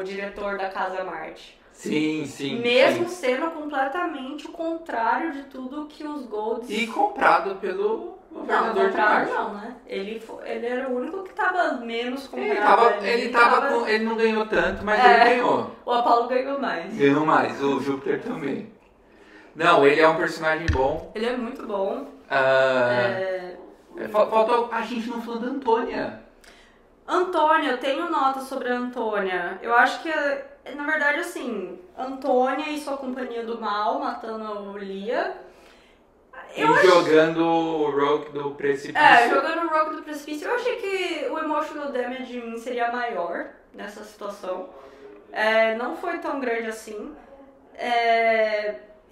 diretor da Casa Marte. Sim. Mesmo sendo completamente o contrário de tudo que os Golds... E comprado pelo... governador de Marte. Não, né? Ele era o único que tava menos comprado. Ele não ganhou tanto, mas ele ganhou. O Apollo ganhou mais. Ganhou mais, o Júpiter também. Não, ele é um personagem bom. Ele é muito bom. Faltou... A gente não falou da Antônia. Antônia, eu tenho notas sobre a Antônia. Eu acho que, na verdade, assim, Antônia e sua companhia do mal matando a Lia... jogando o Rogue do precipício. Jogando o Rogue do precipício. Eu achei que o emotional damage em mim seria maior nessa situação. Não foi tão grande assim.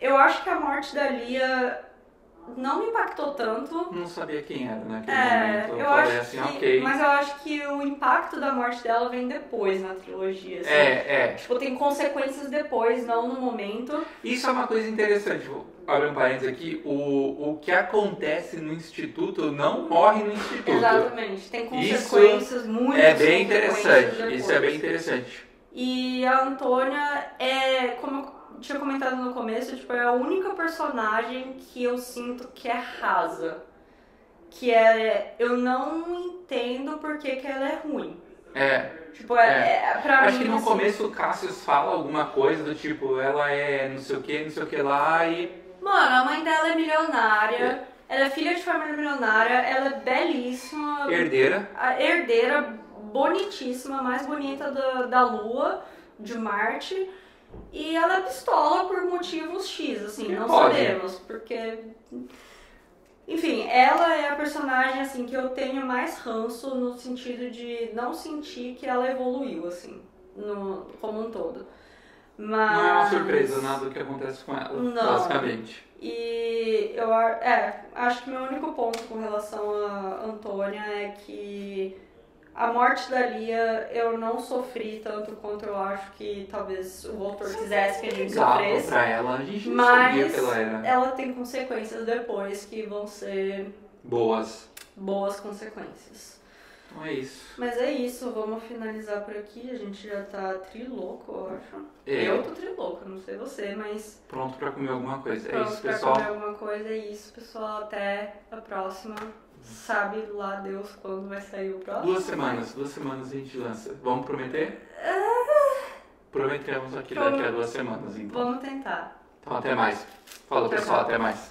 Eu acho que a morte da Lia não me impactou tanto. Não sabia quem era naquele momento. Eu falei acho assim, que, ok. Mas eu acho que o impacto da morte dela vem depois na trilogia. Assim. Tipo, tem consequências depois, não no momento. Isso é uma coisa interessante. Vou abrir um parênteses aqui. O que acontece no instituto não morre no instituto. Exatamente. Tem consequências muito é bem interessante. Depois. Isso é bem interessante. E a Antônia como eu tinha comentado no começo, tipo, é a única personagem que eu sinto que é rasa. Que eu não entendo por que ela é ruim. Tipo, pra Acho mim, que no assim, começo o Cassius fala alguma coisa do tipo, ela é não sei o que lá e... Mano, a mãe dela é milionária, ela é filha de família milionária, ela é belíssima. Herdeira. A herdeira, bonitíssima, mais bonita da Lua, de Marte. E ela é pistola por motivos X, assim, não sabemos, porque... Enfim, ela é a personagem, assim, que eu tenho mais ranço no sentido de não sentir que ela evoluiu, assim, como um todo. Mas... Não é uma surpresa nada do que acontece com ela, basicamente. E eu acho que meu único ponto com relação a Antônia é que a morte da Lia eu não sofri tanto quanto eu acho que talvez o autor quisesse que a gente sofresse. Pra ela, a gente não sabia que ela era. Ela tem consequências depois que vão ser boas consequências. Então é isso. Mas é isso, vamos finalizar por aqui. A gente já tá trilouco, eu acho. Eu tô trilouca, não sei você, mas... Pronto pra comer alguma coisa. Pronto é isso, pessoal. Pronto pra comer alguma coisa, é isso, pessoal. Até a próxima. Sabe lá Deus quando vai sair o próximo? 2 semanas a gente lança. Vamos prometer? Prometemos aqui daqui a 2 semanas, então. Vamos tentar. Então até mais. Falou, pessoal, até mais.